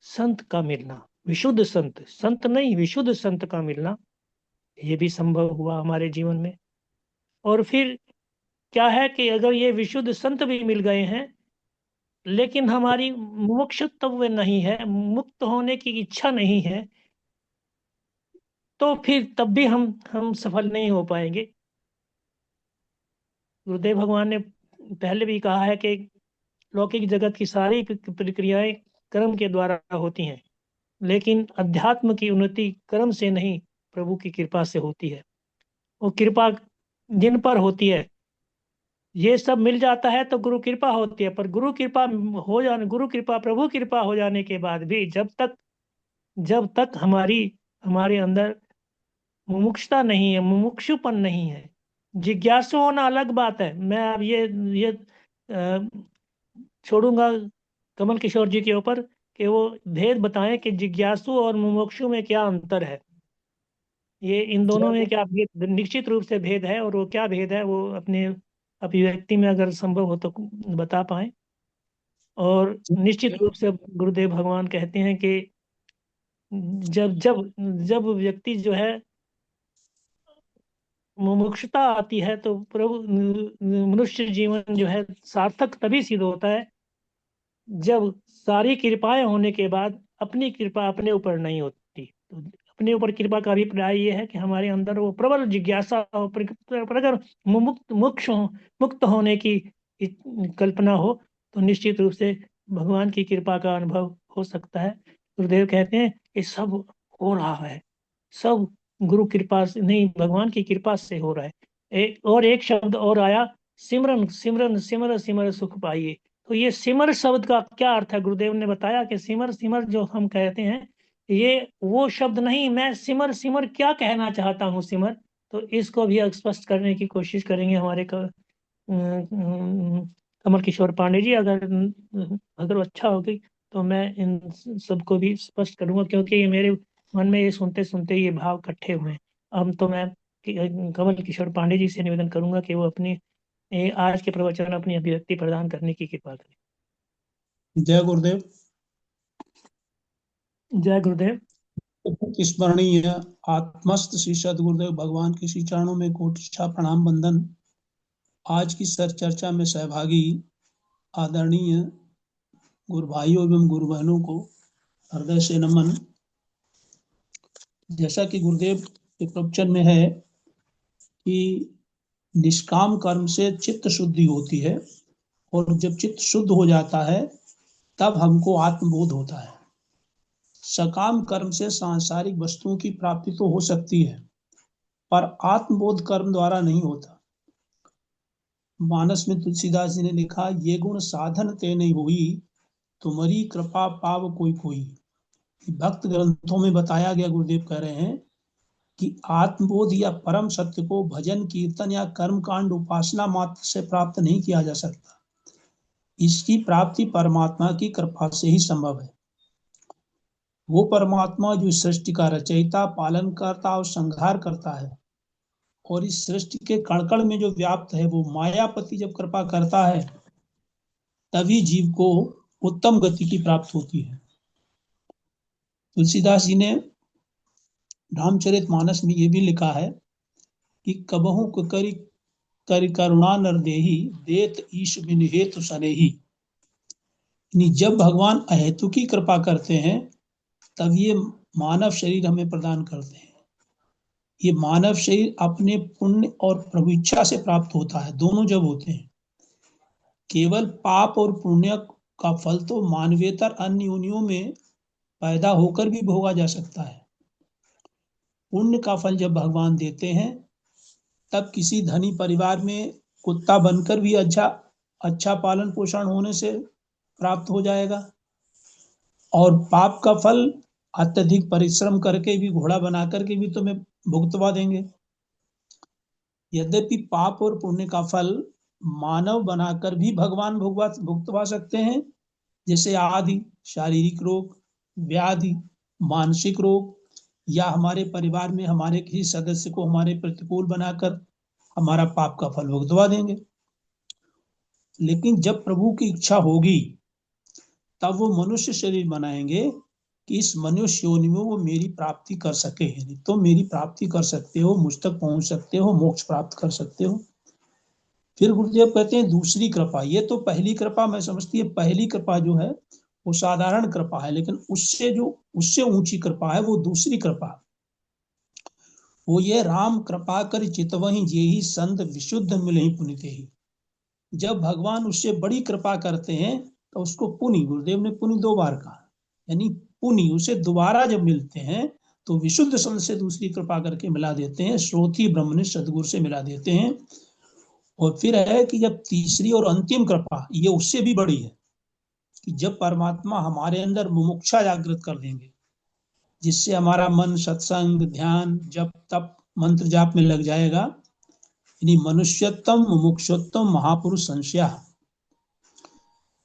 संत का मिलना। विशुद्ध संत, संत नहीं विशुद्ध संत का मिलना, ये भी संभव हुआ हमारे जीवन में। और फिर क्या है कि अगर ये विशुद्ध संत भी मिल गए हैं लेकिन हमारी मोक्षत्व नहीं है, मुक्त होने की इच्छा नहीं है, तो फिर तब भी हम सफल नहीं हो पाएंगे। गुरुदेव भगवान ने पहले भी कहा है कि लौकिक जगत की सारी प्रक्रियाएं कर्म के द्वारा होती हैं, लेकिन अध्यात्म की उन्नति कर्म से नहीं, प्रभु की कृपा से होती है। वो कृपा जिन पर होती है, ये सब मिल जाता है तो गुरु कृपा होती है, पर गुरु कृपा हो जाने, गुरु कृपा प्रभु कृपा हो जाने के बाद भी जब तक हमारे अंदर मुमुक्षुता नहीं है, मुमुक्षुपन नहीं है, जिज्ञासु होना अलग बात है। मैं अब ये छोड़ूंगा कमल किशोर जी के ऊपर कि वो भेद बताएं कि जिज्ञासु और मुमुक्षु में क्या अंतर है, ये इन दोनों में क्या भेद, निश्चित रूप से भेद है, और वो क्या भेद है वो अपने अभिव्यक्ति में अगर संभव हो तो बता पाए। और निश्चित रूप से गुरुदेव भगवान कहते हैं कि जब जब जब व्यक्ति जो है मुमुक्षुता आती है तो प्रभु मनुष्य जीवन जो है सार्थक तभी सिद्ध होता है जब सारी कृपाएं होने के बाद अपनी कृपा अपने ऊपर नहीं होती। तो अपने ऊपर कृपा का अभिप्राय ये है कि हमारे अंदर वो प्रबल जिज्ञासा हो, पर अगर मुक्त होने की कल्पना हो तो निश्चित रूप से भगवान की कृपा का अनुभव हो सकता है। गुरुदेव कहते हैं कि सब हो रहा है, सब गुरु कृपा से नहीं, भगवान की कृपा से हो रहा है। एक शब्द और आया, सिमरन सिमरन सिमर सिमर सुख पाइए। तो ये सिमर शब्द का क्या अर्थ है? गुरुदेव ने बताया कि सिमर सिमर जो हम कहते हैं ये वो शब्द नहीं, मैं सिमर सिमर क्या कहना चाहता हूँ सिमर, तो इसको भी स्पष्ट करने की कोशिश करेंगे हमारे कमल किशोर पांडे जी। अगर अच्छा होगी तो मैं इन सबको भी स्पष्ट करूंगा, क्योंकि ये मेरे मन में ये सुनते सुनते ये भाव इकट्ठे हुए हैं। अब तो मैं कमल किशोर पांडे जी से निवेदन करूंगा कि वो अपनी आज के प्रवचन अपनी अभिव्यक्ति प्रदान करने की कृपा करें। जय गुरुदेव। जय गुरुदेव। स्मरणीय आत्मस्थ श्री सदगुरुदेव भगवान के श्री चरणों में कोटिशा प्रणाम बंदन। आज की सर चर्चा में सहभागी आदरणीय गुरु भाइयों एवं गुरु बहनों को हृदय से नमन। जैसा कि गुरुदेव के प्रवचन में है कि निष्काम कर्म से चित्त शुद्धि होती है और जब चित्त शुद्ध हो जाता है तब हमको आत्मबोध होता है। सकाम कर्म से सांसारिक वस्तुओं की प्राप्ति तो हो सकती है पर आत्मबोध कर्म द्वारा नहीं होता। मानस में तुलसीदास जी ने लिखा, ये गुण साधन ते नहीं हुई, तुम्हारी कृपा पाव कोई कोई। भक्त ग्रंथों में बताया गया, गुरुदेव कह रहे हैं कि आत्मबोध या परम सत्य को भजन कीर्तन या कर्म कांड उपासना मात्र से प्राप्त नहीं किया जा सकता। इसकी प्राप्ति परमात्मा की कृपा से ही संभव है। वो परमात्मा जो सृष्टि का रचयिता, पालन करता और संहार करता है और इस सृष्टि के कण-कण में जो व्याप्त है, वो मायापति जब कृपा करता है तभी जीव को उत्तम गति की प्राप्त होती है। तुलसीदास जी ने रामचरितमानस में ये भी लिखा है कि कबहु करि करुणा नर देहि, देत ईश बिन हेतु सनेहि। जब भगवान अहेतु की कृपा करते हैं तब ये मानव शरीर हमें प्रदान करते हैं। ये मानव शरीर अपने पुण्य और प्रभु इच्छा से प्राप्त होता है, दोनों जब होते हैं। केवल पाप और पुण्य का फल तो मानवेतर अन्य योनियों में पैदा होकर भी भोगा जा सकता है। पुण्य का फल जब भगवान देते हैं तब किसी धनी परिवार में कुत्ता बनकर भी अच्छा पालन पोषण होने से प्राप्त हो जाएगा, और पाप का फल अत्यधिक परिश्रम करके भी, घोड़ा बना करके भी तुम्हें भुगतवा देंगे। यद्यपि पाप और पुण्य का फल मानव बनाकर भी भगवान भुगतवा सकते हैं, जैसे आदि शारीरिक रोग, व्याधि, मानसिक रोग, या हमारे परिवार में हमारे किसी सदस्य को हमारे प्रतिकूल बनाकर हमारा पाप का फल भुगतवा देंगे। लेकिन जब प्रभु की इच्छा होगी तब वो मनुष्य शरीर बनाएंगे कि इस मनुष्य योनि में वो मेरी प्राप्ति कर सके। तो मेरी प्राप्ति कर सकते हो, मुझ तक पहुंच सकते हो, मोक्ष प्राप्त कर सकते हो। फिर गुरुदेव कहते हैं दूसरी कृपा। ये तो पहली कृपा मैं समझती है, पहली कृपा जो है वो साधारण कृपा है, लेकिन उससे ऊंची कृपा है वो दूसरी कृपा। वो ये राम कृपा कर चितवहि जेहि, संत विशुद्ध मिलहि पुनिते ही। जब भगवान उससे बड़ी कृपा करते हैं तो उसको पुनि, गुरुदेव ने पुनि 2 बार कहा, यानी पुनि उसे दोबारा जब मिलते हैं तो विशुद्ध संत से दूसरी कृपा करके मिला देते हैं, श्रोति ब्रह्मनिष्ठ सदगुरु से मिला देते हैं। और फिर है कि जब तीसरी और अंतिम कृपा, ये उससे भी बड़ी है कि जब परमात्मा हमारे अंदर मुमुक्षा जागृत कर देंगे, जिससे हमारा मन सत्संग, ध्यान, जप, तप, मंत्र जाप में लग जाएगा। यानी मनुष्योत्तम मुमुक्षोत्तम महापुरुष संशया।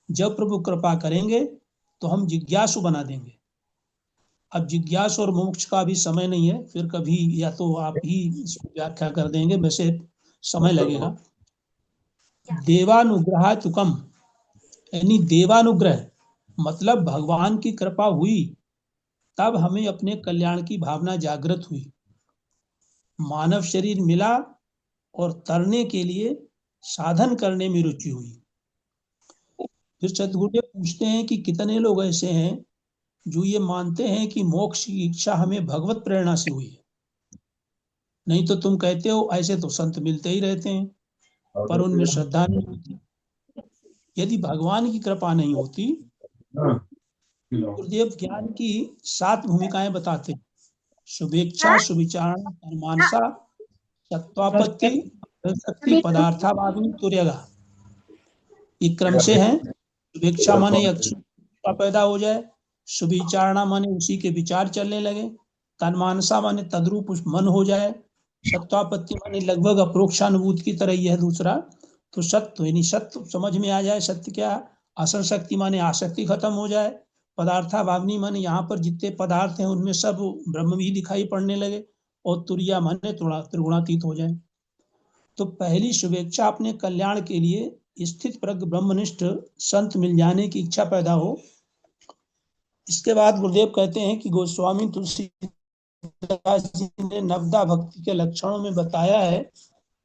जब प्रभु कृपा करेंगे तो हम जिज्ञासु बना देंगे। अब जिज्ञासु और मोक्ष का भी समय नहीं है, फिर कभी या तो आप ही इसको व्याख्या कर देंगे, वैसे समय लगेगा। देवानुग्रह तुकम, यानी देवानुग्रह मतलब भगवान की कृपा हुई तब हमें अपने कल्याण की भावना जागृत हुई, मानव शरीर मिला और तरने के लिए साधन करने में रुचि हुई। फिर सदगुरुदेव पूछते हैं कि कितने लोग ऐसे हैं जो ये मानते हैं कि मोक्ष की इच्छा हमें भगवत प्रेरणा से हुई है। नहीं तो तुम कहते हो ऐसे तो संत मिलते ही रहते हैं पर उनमें श्रद्धा नहीं होती। यदि भगवान की कृपा नहीं होती, गुरुदेव ज्ञान की 7 भूमिकाएं बताते हैं, शुभेच्छा, सुविचारण, कर्मांसा, सत्वापत्ति, शक्ति, पदार्थाभावी, तुर्यगा। ये क्रम से है। शुभेच्छा माने अक्षर पैदा हो जाए, सुविचारणा माने उसी के विचार चलने लगे, तन्मानसा माने तद्रूप उस मन हो जाए, सत्वापत्ति माने लगभग अप्रोक्षानुभूति की तरह यह दूसरा, तो सत्य यानी सत्य समझ में आ जाए, सत्य क्या। असंशक्ति माने आसक्ति खत्म हो जाए, पदार्थाभावनी माने यहाँ पर जितने पदार्थ हैं उनमें सब ब्रह्म भी दिखाई पड़ने लगे, और तुरिया माने त्रिगुणातीत हो जाए। तो पहली शुभेच्छा अपने कल्याण के लिए स्थित प्रज्ञ ब्रह्मनिष्ठ संत मिल जाने की इच्छा पैदा हो। इसके बाद गुरुदेव कहते हैं कि गोस्वामी तुलसीदास जी ने नवदा भक्ति के लक्षणों में बताया है,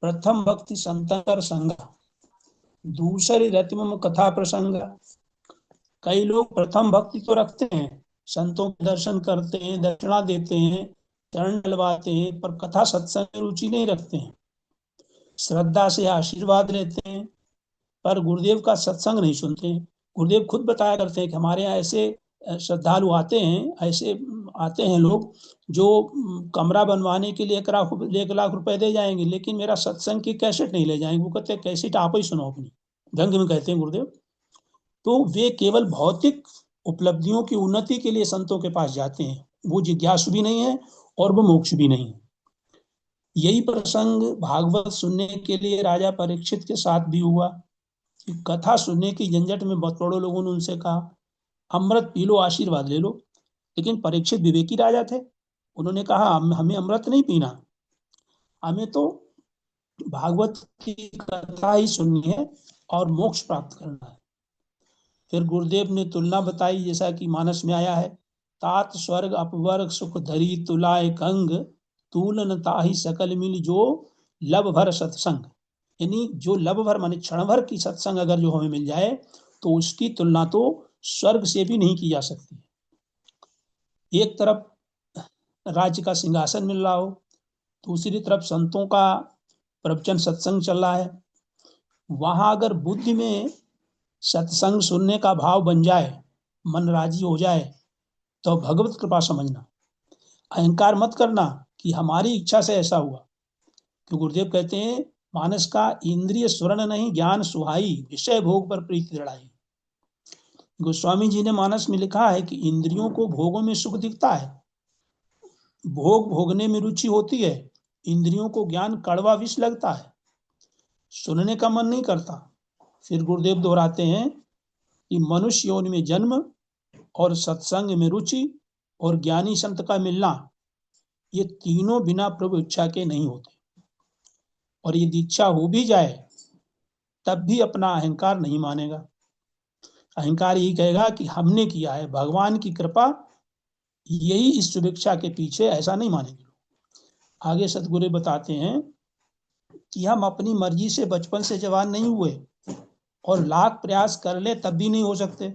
प्रथम भक्ति संतर संग, दूसरी रतिमम कथा प्रसंग। कई लोग प्रथम भक्ति तो रखते हैं, संतों के दर्शन करते हैं, दक्षिणा देते हैं, चरण डलवाते हैं, पर कथा सत्संग में रुचि नहीं रखते हैं। श्रद्धा से आशीर्वाद लेते हैं पर गुरुदेव का सत्संग नहीं सुनते हैं। गुरुदेव खुद बताया करते हैं कि हमारे यहाँ ऐसे श्रद्धालु आते हैं, ऐसे आते हैं लोग जो कमरा बनवाने के लिए 1 लाख रुपए दे जाएंगे, लेकिन मेरा सत्संग की कैसेट नहीं ले जाएंगे। वो कहते हैं कैसेट आप ही सुनो अपनी, ढंग में कहते हैं गुरुदेव। तो वे केवल भौतिक उपलब्धियों की उन्नति के लिए संतों के पास जाते हैं, वो जिज्ञासु भी नहीं है और वो मोक्ष भी नहीं है। यही प्रसंग भागवत सुनने के लिए राजा परीक्षित के साथ भी हुआ। कथा सुनने की झंझट में बहुत बड़े लोगों ने उनसे कहा अमृत पी लो, आशीर्वाद ले लो, लेकिन परीक्षित विवेकी राजा थे। उन्होंने कहा हमें अमृत नहीं पीना, हमें तो भागवत की कथा ही सुननी है और मोक्ष प्राप्त करना है। फिर गुरुदेव ने तुलना बताई, जैसा कि मानस में आया है, तात स्वर्ग अपवर्ग सुख धरी तुलाए कंग, तूलन ताहि सकल मिल जो लब भर सत्संग। यानी जो लब भर माने क्षण भर की सत्संग अगर जो हमें मिल जाए तो उसकी तुलना तो स्वर्ग से भी नहीं की जा सकती। एक तरफ राज्य का सिंहासन मिल रहा हो, दूसरी तरफ संतों का प्रवचन सत्संग चल रहा है, वहां अगर बुद्धि में सत्संग सुनने का भाव बन जाए, मन राजी हो जाए, तो भगवत कृपा समझना। अहंकार मत करना कि हमारी इच्छा से ऐसा हुआ, क्योंकि गुरुदेव कहते हैं मानस का इंद्रिय स्वर्ण नहीं ज्ञान सुहाई, विषय भोग पर प्रीति दृढ़ाई। गोस्वामी जी ने मानस में लिखा है कि इंद्रियों को भोगों में सुख दिखता है, भोग भोगने में रुचि होती है, इंद्रियों को ज्ञान कड़वा विष लगता है, सुनने का मन नहीं करता। फिर गुरुदेव दोहराते हैं कि मनुष्य योनि में जन्म और सत्संग में रुचि और ज्ञानी संत का मिलना, ये तीनों बिना प्रभु इच्छा के नहीं होते। और यदि इच्छा हो भी जाए तब भी अपना अहंकार नहीं मानेगा। अहंकार यही कहेगा कि हमने किया है, भगवान की कृपा यही इस शुभेच्छा के पीछे, ऐसा नहीं मानेंगे। आगे सतगुरु बताते हैं कि हम अपनी मर्जी से बचपन से जवान नहीं हुए और लाख प्रयास कर ले तब भी नहीं हो सकते।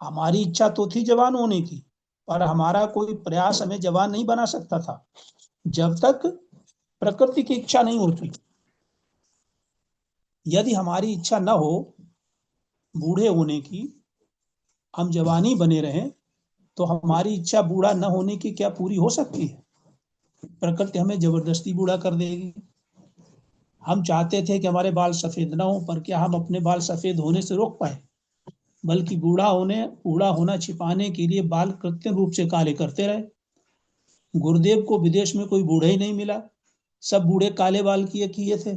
हमारी इच्छा तो थी जवान होने की, पर हमारा कोई प्रयास हमें जवान नहीं बना सकता था जब तक प्रकृति की इच्छा नहीं होती। यदि हमारी इच्छा न हो बूढ़े होने की, हम जवानी बने रहें, तो हमारी इच्छा बूढ़ा न होने की क्या पूरी हो सकती है? प्रकृति हमें जबरदस्ती बूढ़ा कर देगी। हम चाहते थे कि हमारे बाल सफेद न हो, पर क्या हम अपने बाल सफेद होने से रोक पाए? बल्कि बूढ़ा होना छिपाने के लिए बाल कृत्रिम रूप से काले करते रहे। गुरुदेव को विदेश में कोई बूढ़ा ही नहीं मिला, सब बूढ़े काले बाल किए थे।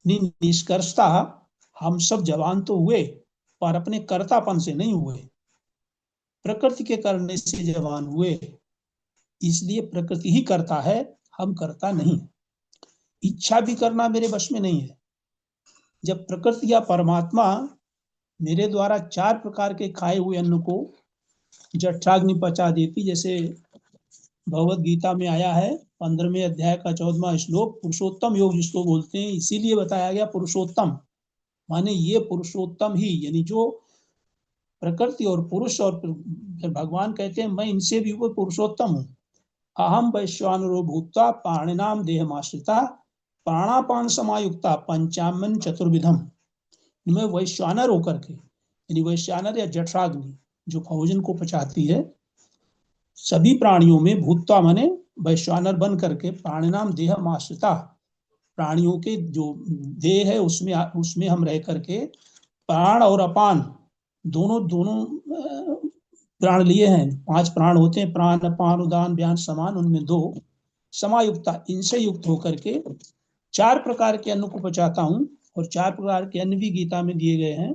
निष्कर्षता हम सब जवान तो हुए, पर अपने कर्तापन से नहीं हुए, प्रकृति के करने से जवान हुए। इसलिए प्रकृति ही करता है, हम करता नहीं। इच्छा भी करना मेरे वश में नहीं है। जब प्रकृति या परमात्मा मेरे द्वारा 4 प्रकार के खाए हुए अन्न को जठराग्नि पचा देती, जैसे भगवद गीता में आया है 15वें अध्याय का 14वां श्लोक, पुरुषोत्तम योग जिसको बोलते हैं, इसीलिए बताया गया पुरुषोत्तम, माने ये पुरुषोत्तम ही, यानी जो प्रकृति और पुरुष और फिर भगवान कहते हैं मैं इनसे भी वो पुरुषोत्तम हूँ। अहम वैश्वानरो भूत्वा प्राणिनाम देहमाश्रिता प्राणापान समायुक्ता पंचामन चतुर्विधम। मैं वैश्वानर होकर के, यानी वैश्वानर या जठराग्नि जो भोजन को पचाती है, सभी प्राणियों में भूत्वा माने वैश्वानर बन करके, प्राणिनाम देहमाश्रिता प्राणियों के जो देह है उसमें हम रह करके, प्राण और अपान दोनों प्राण लिए हैं। 5 प्राण होते हैं, प्राण अपान उदान व्यान समान, उनमें 2 समायुक्ता, इनसे युक्त होकर के 4 प्रकार के अन्न को पचाता हूँ। और 4 प्रकार के अन्न भी गीता में दिए गए हैं।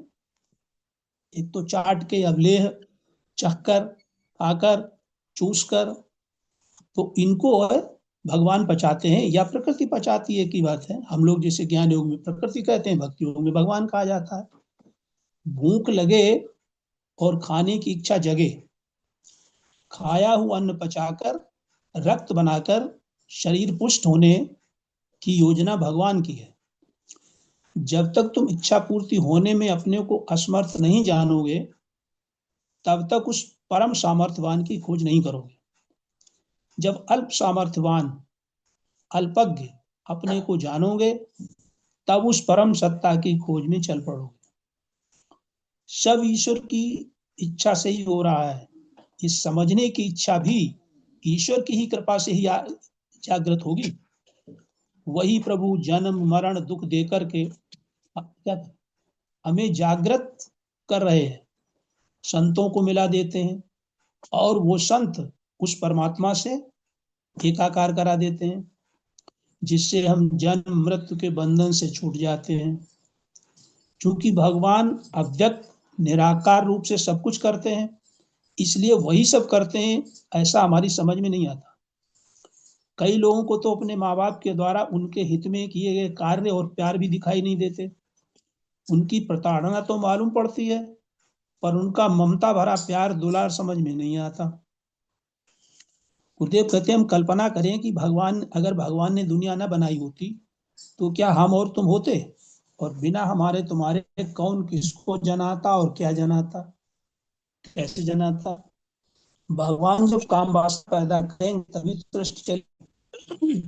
एक तो चाट के, अवलेह, चखकर, खाकर, चूस कर, तो इनको भगवान पचाते हैं या प्रकृति पचाती है, की बात है। हम लोग जैसे ज्ञान योग में प्रकृति कहते हैं, भक्ति योग में भगवान कहा जाता है। भूख लगे और खाने की इच्छा जगे, खाया हुआ अन्न पचाकर रक्त बनाकर शरीर पुष्ट होने की योजना भगवान की है। जब तक तुम इच्छा पूर्ति होने में अपने को असमर्थ नहीं जानोगे, तब तक उस परम सामर्थ्यवान की खोज नहीं करोगे। जब अल्प सामर्थ्यवान अल्पज्ञ अपने को जानोगे, तब उस परम सत्ता की खोज में चल पड़ोगे। सब ईश्वर की इच्छा से ही हो रहा है। इस समझने की इच्छा भी ईश्वर की ही कृपा से ही जागृत होगी। वही प्रभु जन्म मरण दुख देकर के हमें जागृत कर रहे हैं, संतों को मिला देते हैं और वो संत उस परमात्मा से एकाकार करा देते हैं, जिससे हम जन्म मृत्यु के बंधन से छूट जाते हैं। क्योंकि भगवान अव्यक्त निराकार रूप से सब कुछ करते हैं, इसलिए वही सब करते हैं, ऐसा हमारी समझ में नहीं आता। कई लोगों को तो अपने माँ बाप के द्वारा उनके हित में किए गए कार्य और प्यार भी दिखाई नहीं देते। उनकी प्रताड़ना तो मालूम पड़ती है, पर उनका ममता भरा प्यार दुलार समझ में नहीं आता। गुरुदेव कहते हैं, हम कल्पना करें कि अगर भगवान ने दुनिया न बनाई होती तो क्या हम और तुम होते? और बिना हमारे तुम्हारे कौन किसको जनाता और क्या जनाता, कैसे जनाता? भगवान जब काम वासना पैदा करेंगे तभी सृष्टि चलेगी,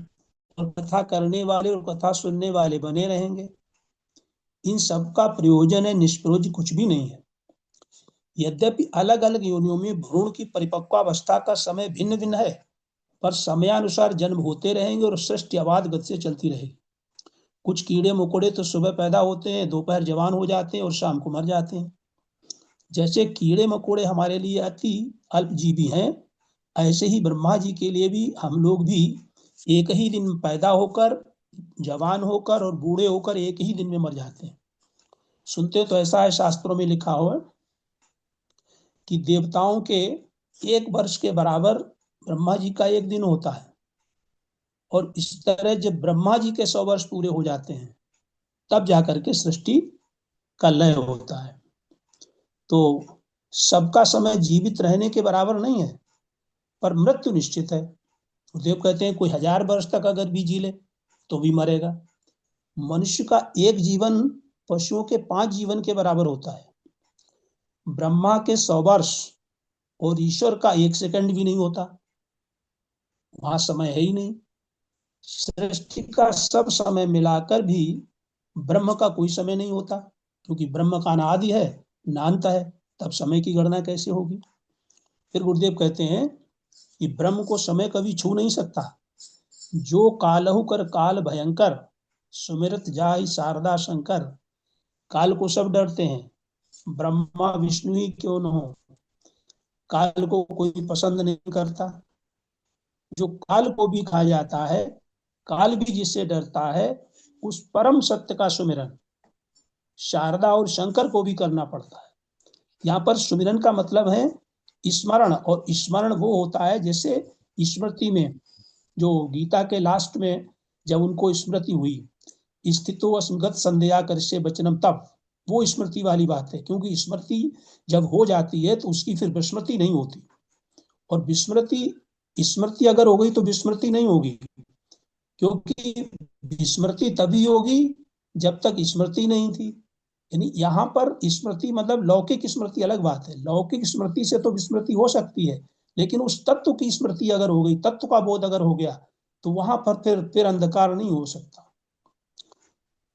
और कथा करने वाले और कथा सुनने वाले बने रहेंगे। इन सब का प्रयोजन है, निष्प्रयोजन कुछ भी नहीं है। यद्यपि अलग अलग योनियों में भ्रूण की परिपक्वावस्था का समय भिन्न भिन्न है, पर समयानुसार जन्म होते रहेंगे और सृष्टि अबाध गति से चलती रहेगी। कुछ कीड़े मकोड़े तो सुबह पैदा होते हैं, दोपहर जवान हो जाते हैं और शाम को मर जाते हैं। जैसे कीड़े मकोड़े हमारे लिए अति अल्पजीवी हैं, ऐसे ही ब्रह्मा जी के लिए भी हम लोग भी एक ही दिन पैदा होकर, जवान होकर और बूढ़े होकर एक ही दिन में मर जाते हैं। सुनते तो ऐसा है, शास्त्रों में लिखा हुआ कि देवताओं के 1 वर्ष के बराबर ब्रह्मा जी का 1 दिन होता है, और इस तरह जब ब्रह्मा जी के 100 वर्ष पूरे हो जाते हैं, तब जाकर के सृष्टि का लय होता है। तो सबका समय जीवित रहने के बराबर नहीं है, पर मृत्यु निश्चित है। देव कहते हैं कोई 1000 वर्ष तक अगर भी जी ले तो भी मरेगा। मनुष्य का 1 जीवन पशुओं के 5 जीवन के बराबर होता है। ब्रह्मा के 100 वर्ष और ईश्वर का 1 सेकंड भी नहीं होता, वहां समय है ही नहीं। सृष्टि का सब समय मिलाकर भी ब्रह्म का कोई समय नहीं होता, क्योंकि ब्रह्म का ना आदि है ना अंत है, तब समय की गणना कैसे होगी? फिर गुरुदेव कहते हैं कि ब्रह्म को समय कभी छू नहीं सकता। जो कालहु कर काल भयंकर, सुमिरत जाहि शारदा शंकर। काल को सब डरते हैं, ब्रह्मा विष्णु ही क्यों न हो। काल को कोई पसंद नहीं करता। जो काल को भी खा जाता है, काल भी जिससे डरता है, उस परम सत्य का सुमिरन शारदा और शंकर को भी करना पड़ता है। यहाँ पर सुमिरन का मतलब है स्मरण, और स्मरण वो होता है जैसे स्मृति में, जो गीता के लास्ट में जब उनको स्मृति हुई, स्थितो असंगत संदेहा करसे वचनम, तब वो स्मृति वाली बात है। क्योंकि स्मृति जब हो जाती है तो उसकी फिर विस्मृति नहीं होती, और स्मृति अगर हो गई तो विस्मृति नहीं होगी, क्योंकि विस्मृति तभी होगी जब तक स्मृति नहीं थी। यानी यहाँ पर स्मृति मतलब लौकिक स्मृति अलग बात है। लौकिक स्मृति से तो विस्मृति हो सकती है, लेकिन उस तत्व की स्मृति अगर हो गई, तत्व का बोध अगर हो गया, तो वहां पर फिर अंधकार नहीं हो सकता।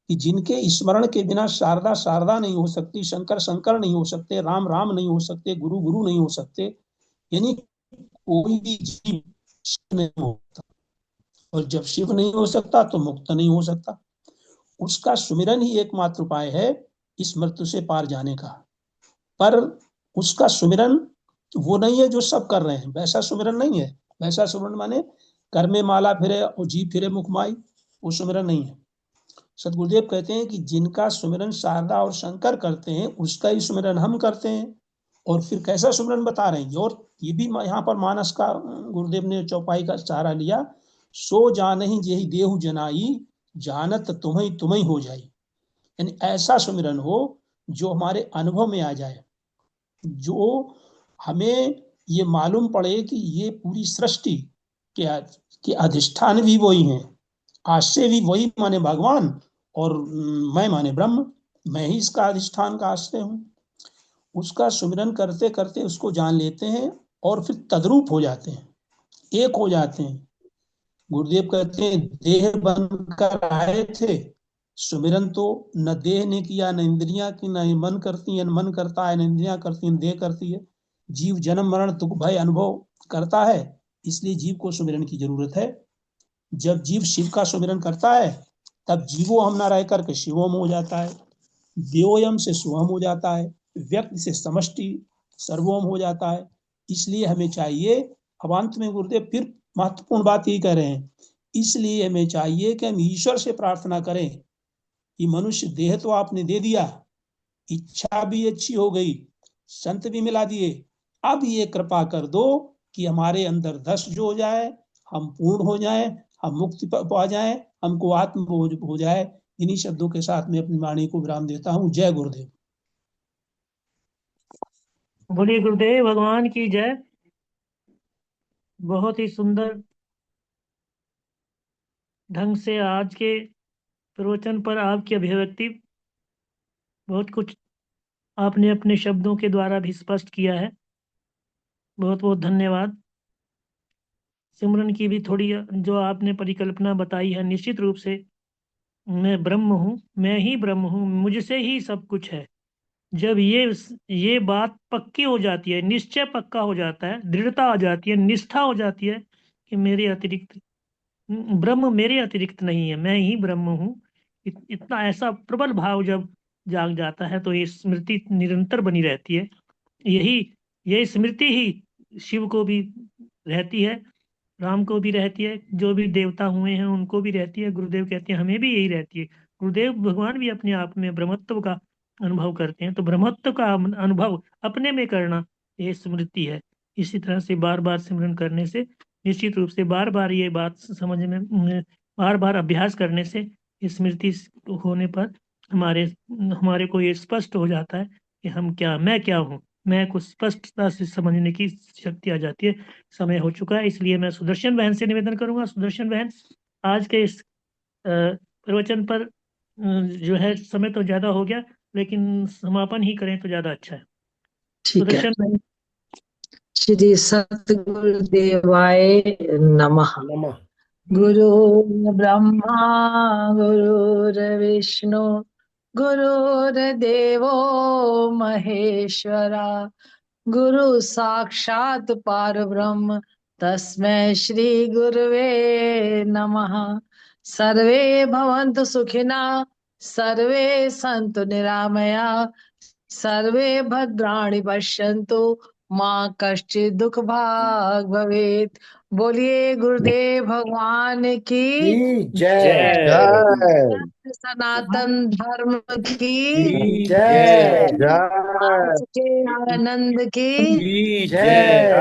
कि जिनके स्मरण के बिना शारदा शारदा नहीं हो सकती, शंकर शंकर नहीं हो सकते, राम राम नहीं हो सकते, गुरु गुरु नहीं हो सकते, यानी कोई भी जीव नहीं होता। और जब शिव नहीं हो सकता तो मुक्त नहीं हो सकता। उसका सुमिरन ही एकमात्र उपाय है इस मृत्यु से पार जाने का। पर उसका सुमिरन वो नहीं है जो सब कर रहे हैं, वैसा सुमिरन नहीं है। वैसा सुमिरन माने कर में माला फिरे और जीव फिरे मुखमाई, वो सुमिरन नहीं है। सतगुरुदेव कहते हैं कि जिनका सुमिरन शारदा और शंकर करते हैं, उसका ही सुमिरन हम करते हैं, और फिर कैसा सुमिरन बता रहे हैं, और ये भी यहाँ पर मानस का गुरुदेव ने चौपाई का सहारा लिया। सो जानहि जेहि देहु जनाई, जानत तुम्हें तुम्हें हो जाई। यानी ऐसा सुमिरन हो जो हमारे अनुभव में आ जाए, जो हमें ये मालूम पड़े कि ये पूरी सृष्टि के अधिष्ठान भी वही हैं, आश्रय भी वही माने भगवान, और मैं माने ब्रह्म, मैं ही इसका अधिष्ठान का आश्रय हूँ। उसका सुमिरन करते करते उसको जान लेते हैं और फिर तद्रूप हो जाते हैं, एक हो जाते हैं। गुरुदेव कहते हैं देह बनकर आए थे, सुमिरन तो न देह ने किया न इंद्रियां की, न मन करती है, न मन करता है, न इंद्रियां करती है, न देह करती है। जीव जन्म मरण दुख भय अनुभव करता है, इसलिए जीव को सुमिरन की जरूरत है। जब जीव शिव का सुमिरन करता है तब जीवो हम न रह करके शिवोम हो जाता है, देवोयम से सुहम हो जाता है, व्यक्ति से समष्टि सर्वोम हो जाता है। इसलिए हमें चाहिए, अब अंत में गुरुदेव फिर महत्वपूर्ण बात यही कह रहे हैं, इसलिए हमें चाहिए कि हम ईश्वर से प्रार्थना करें कि मनुष्य देह तो आपने दे दिया, इच्छा भी अच्छी हो गई, संत भी मिला दिए, अब ये कृपा कर दो कि हमारे अंदर धस जो हो जाए, हम पूर्ण हो जाए, हम मुक्ति पा जाए, हमको आत्म हो जाए। इन्हीं शब्दों के साथ मैं अपनी वाणी को विराम देता हूँ। जय गुरुदेव। बोलिए गुरुदेव भगवान की जय। बहुत ही सुंदर ढंग से आज के प्रवचन पर आपकी अभिव्यक्ति, बहुत कुछ आपने अपने शब्दों के द्वारा भी स्पष्ट किया है। बहुत बहुत धन्यवाद। सिमरन की भी थोड़ी जो आपने परिकल्पना बताई है, निश्चित रूप से मैं ब्रह्म हूँ, मैं ही ब्रह्म हूँ, मुझसे ही सब कुछ है। जब ये बात पक्की हो जाती है, निश्चय पक्का हो जाता है, दृढ़ता आ जाती है, निष्ठा हो जाती है कि मेरे अतिरिक्त ब्रह्म मेरे अतिरिक्त नहीं है, मैं ही ब्रह्म हूँ, इतना ऐसा प्रबल भाव जब जाग जाता है तो ये स्मृति निरंतर बनी रहती है। यही स्मृति ही शिव को भी रहती है, राम को भी रहती है, जो भी देवता हुए हैं उनको भी रहती है। गुरुदेव कहते हैं हमें भी यही रहती है। गुरुदेव भगवान भी अपने आप में ब्रह्मत्व का अनुभव करते हैं, तो ब्रह्मत्व का अनुभव अपने में करना ये स्मृति है। इसी तरह से बार बार सिमरन करने से, निश्चित रूप से बार बार ये बात समझ में, बार बार अभ्यास करने से स्मृति होने पर हमारे को ये स्पष्ट हो जाता है कि मैं क्या हूँ, मैं को स्पष्टता से समझने की शक्ति आ जाती है। समय हो चुका है, इसलिए मैं सुदर्शन बहन से निवेदन करूंगा। सुदर्शन बहन, आज के इस प्रवचन पर जो है समय तो ज्यादा हो गया, लेकिन समापन ही करें तो ज्यादा अच्छा है। ठीक है। सुदर्शन बहन। श्री सतगुरुदेवाय नमः। नमः। गुरु ब्रह्मा गुरुर्विष्णु गुरुर्देवो महेश्वरा, गुरु साक्षात् परब्रह्म तस्मै श्री गुरुवे नमः। सर्वे भवन्तु सुखिनः, सर्वे सन्तु निरामया, सर्वे भद्राणि पश्यन्तु, माँ कश्चित् दुख भाग भवेत्। बोलिए गुरुदेव भगवान की जय। सत्य सनातन धर्म की जय। सच्चे आनंद की जय।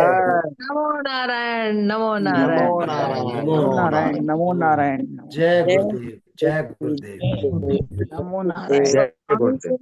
नमो नारायण, नमो नमो नारायण, नारायण। नमो नारायण, नमो नारायण। जय गुरुदेव। जय गुरुदेव। नमो नारायण। जय गुरुदेव।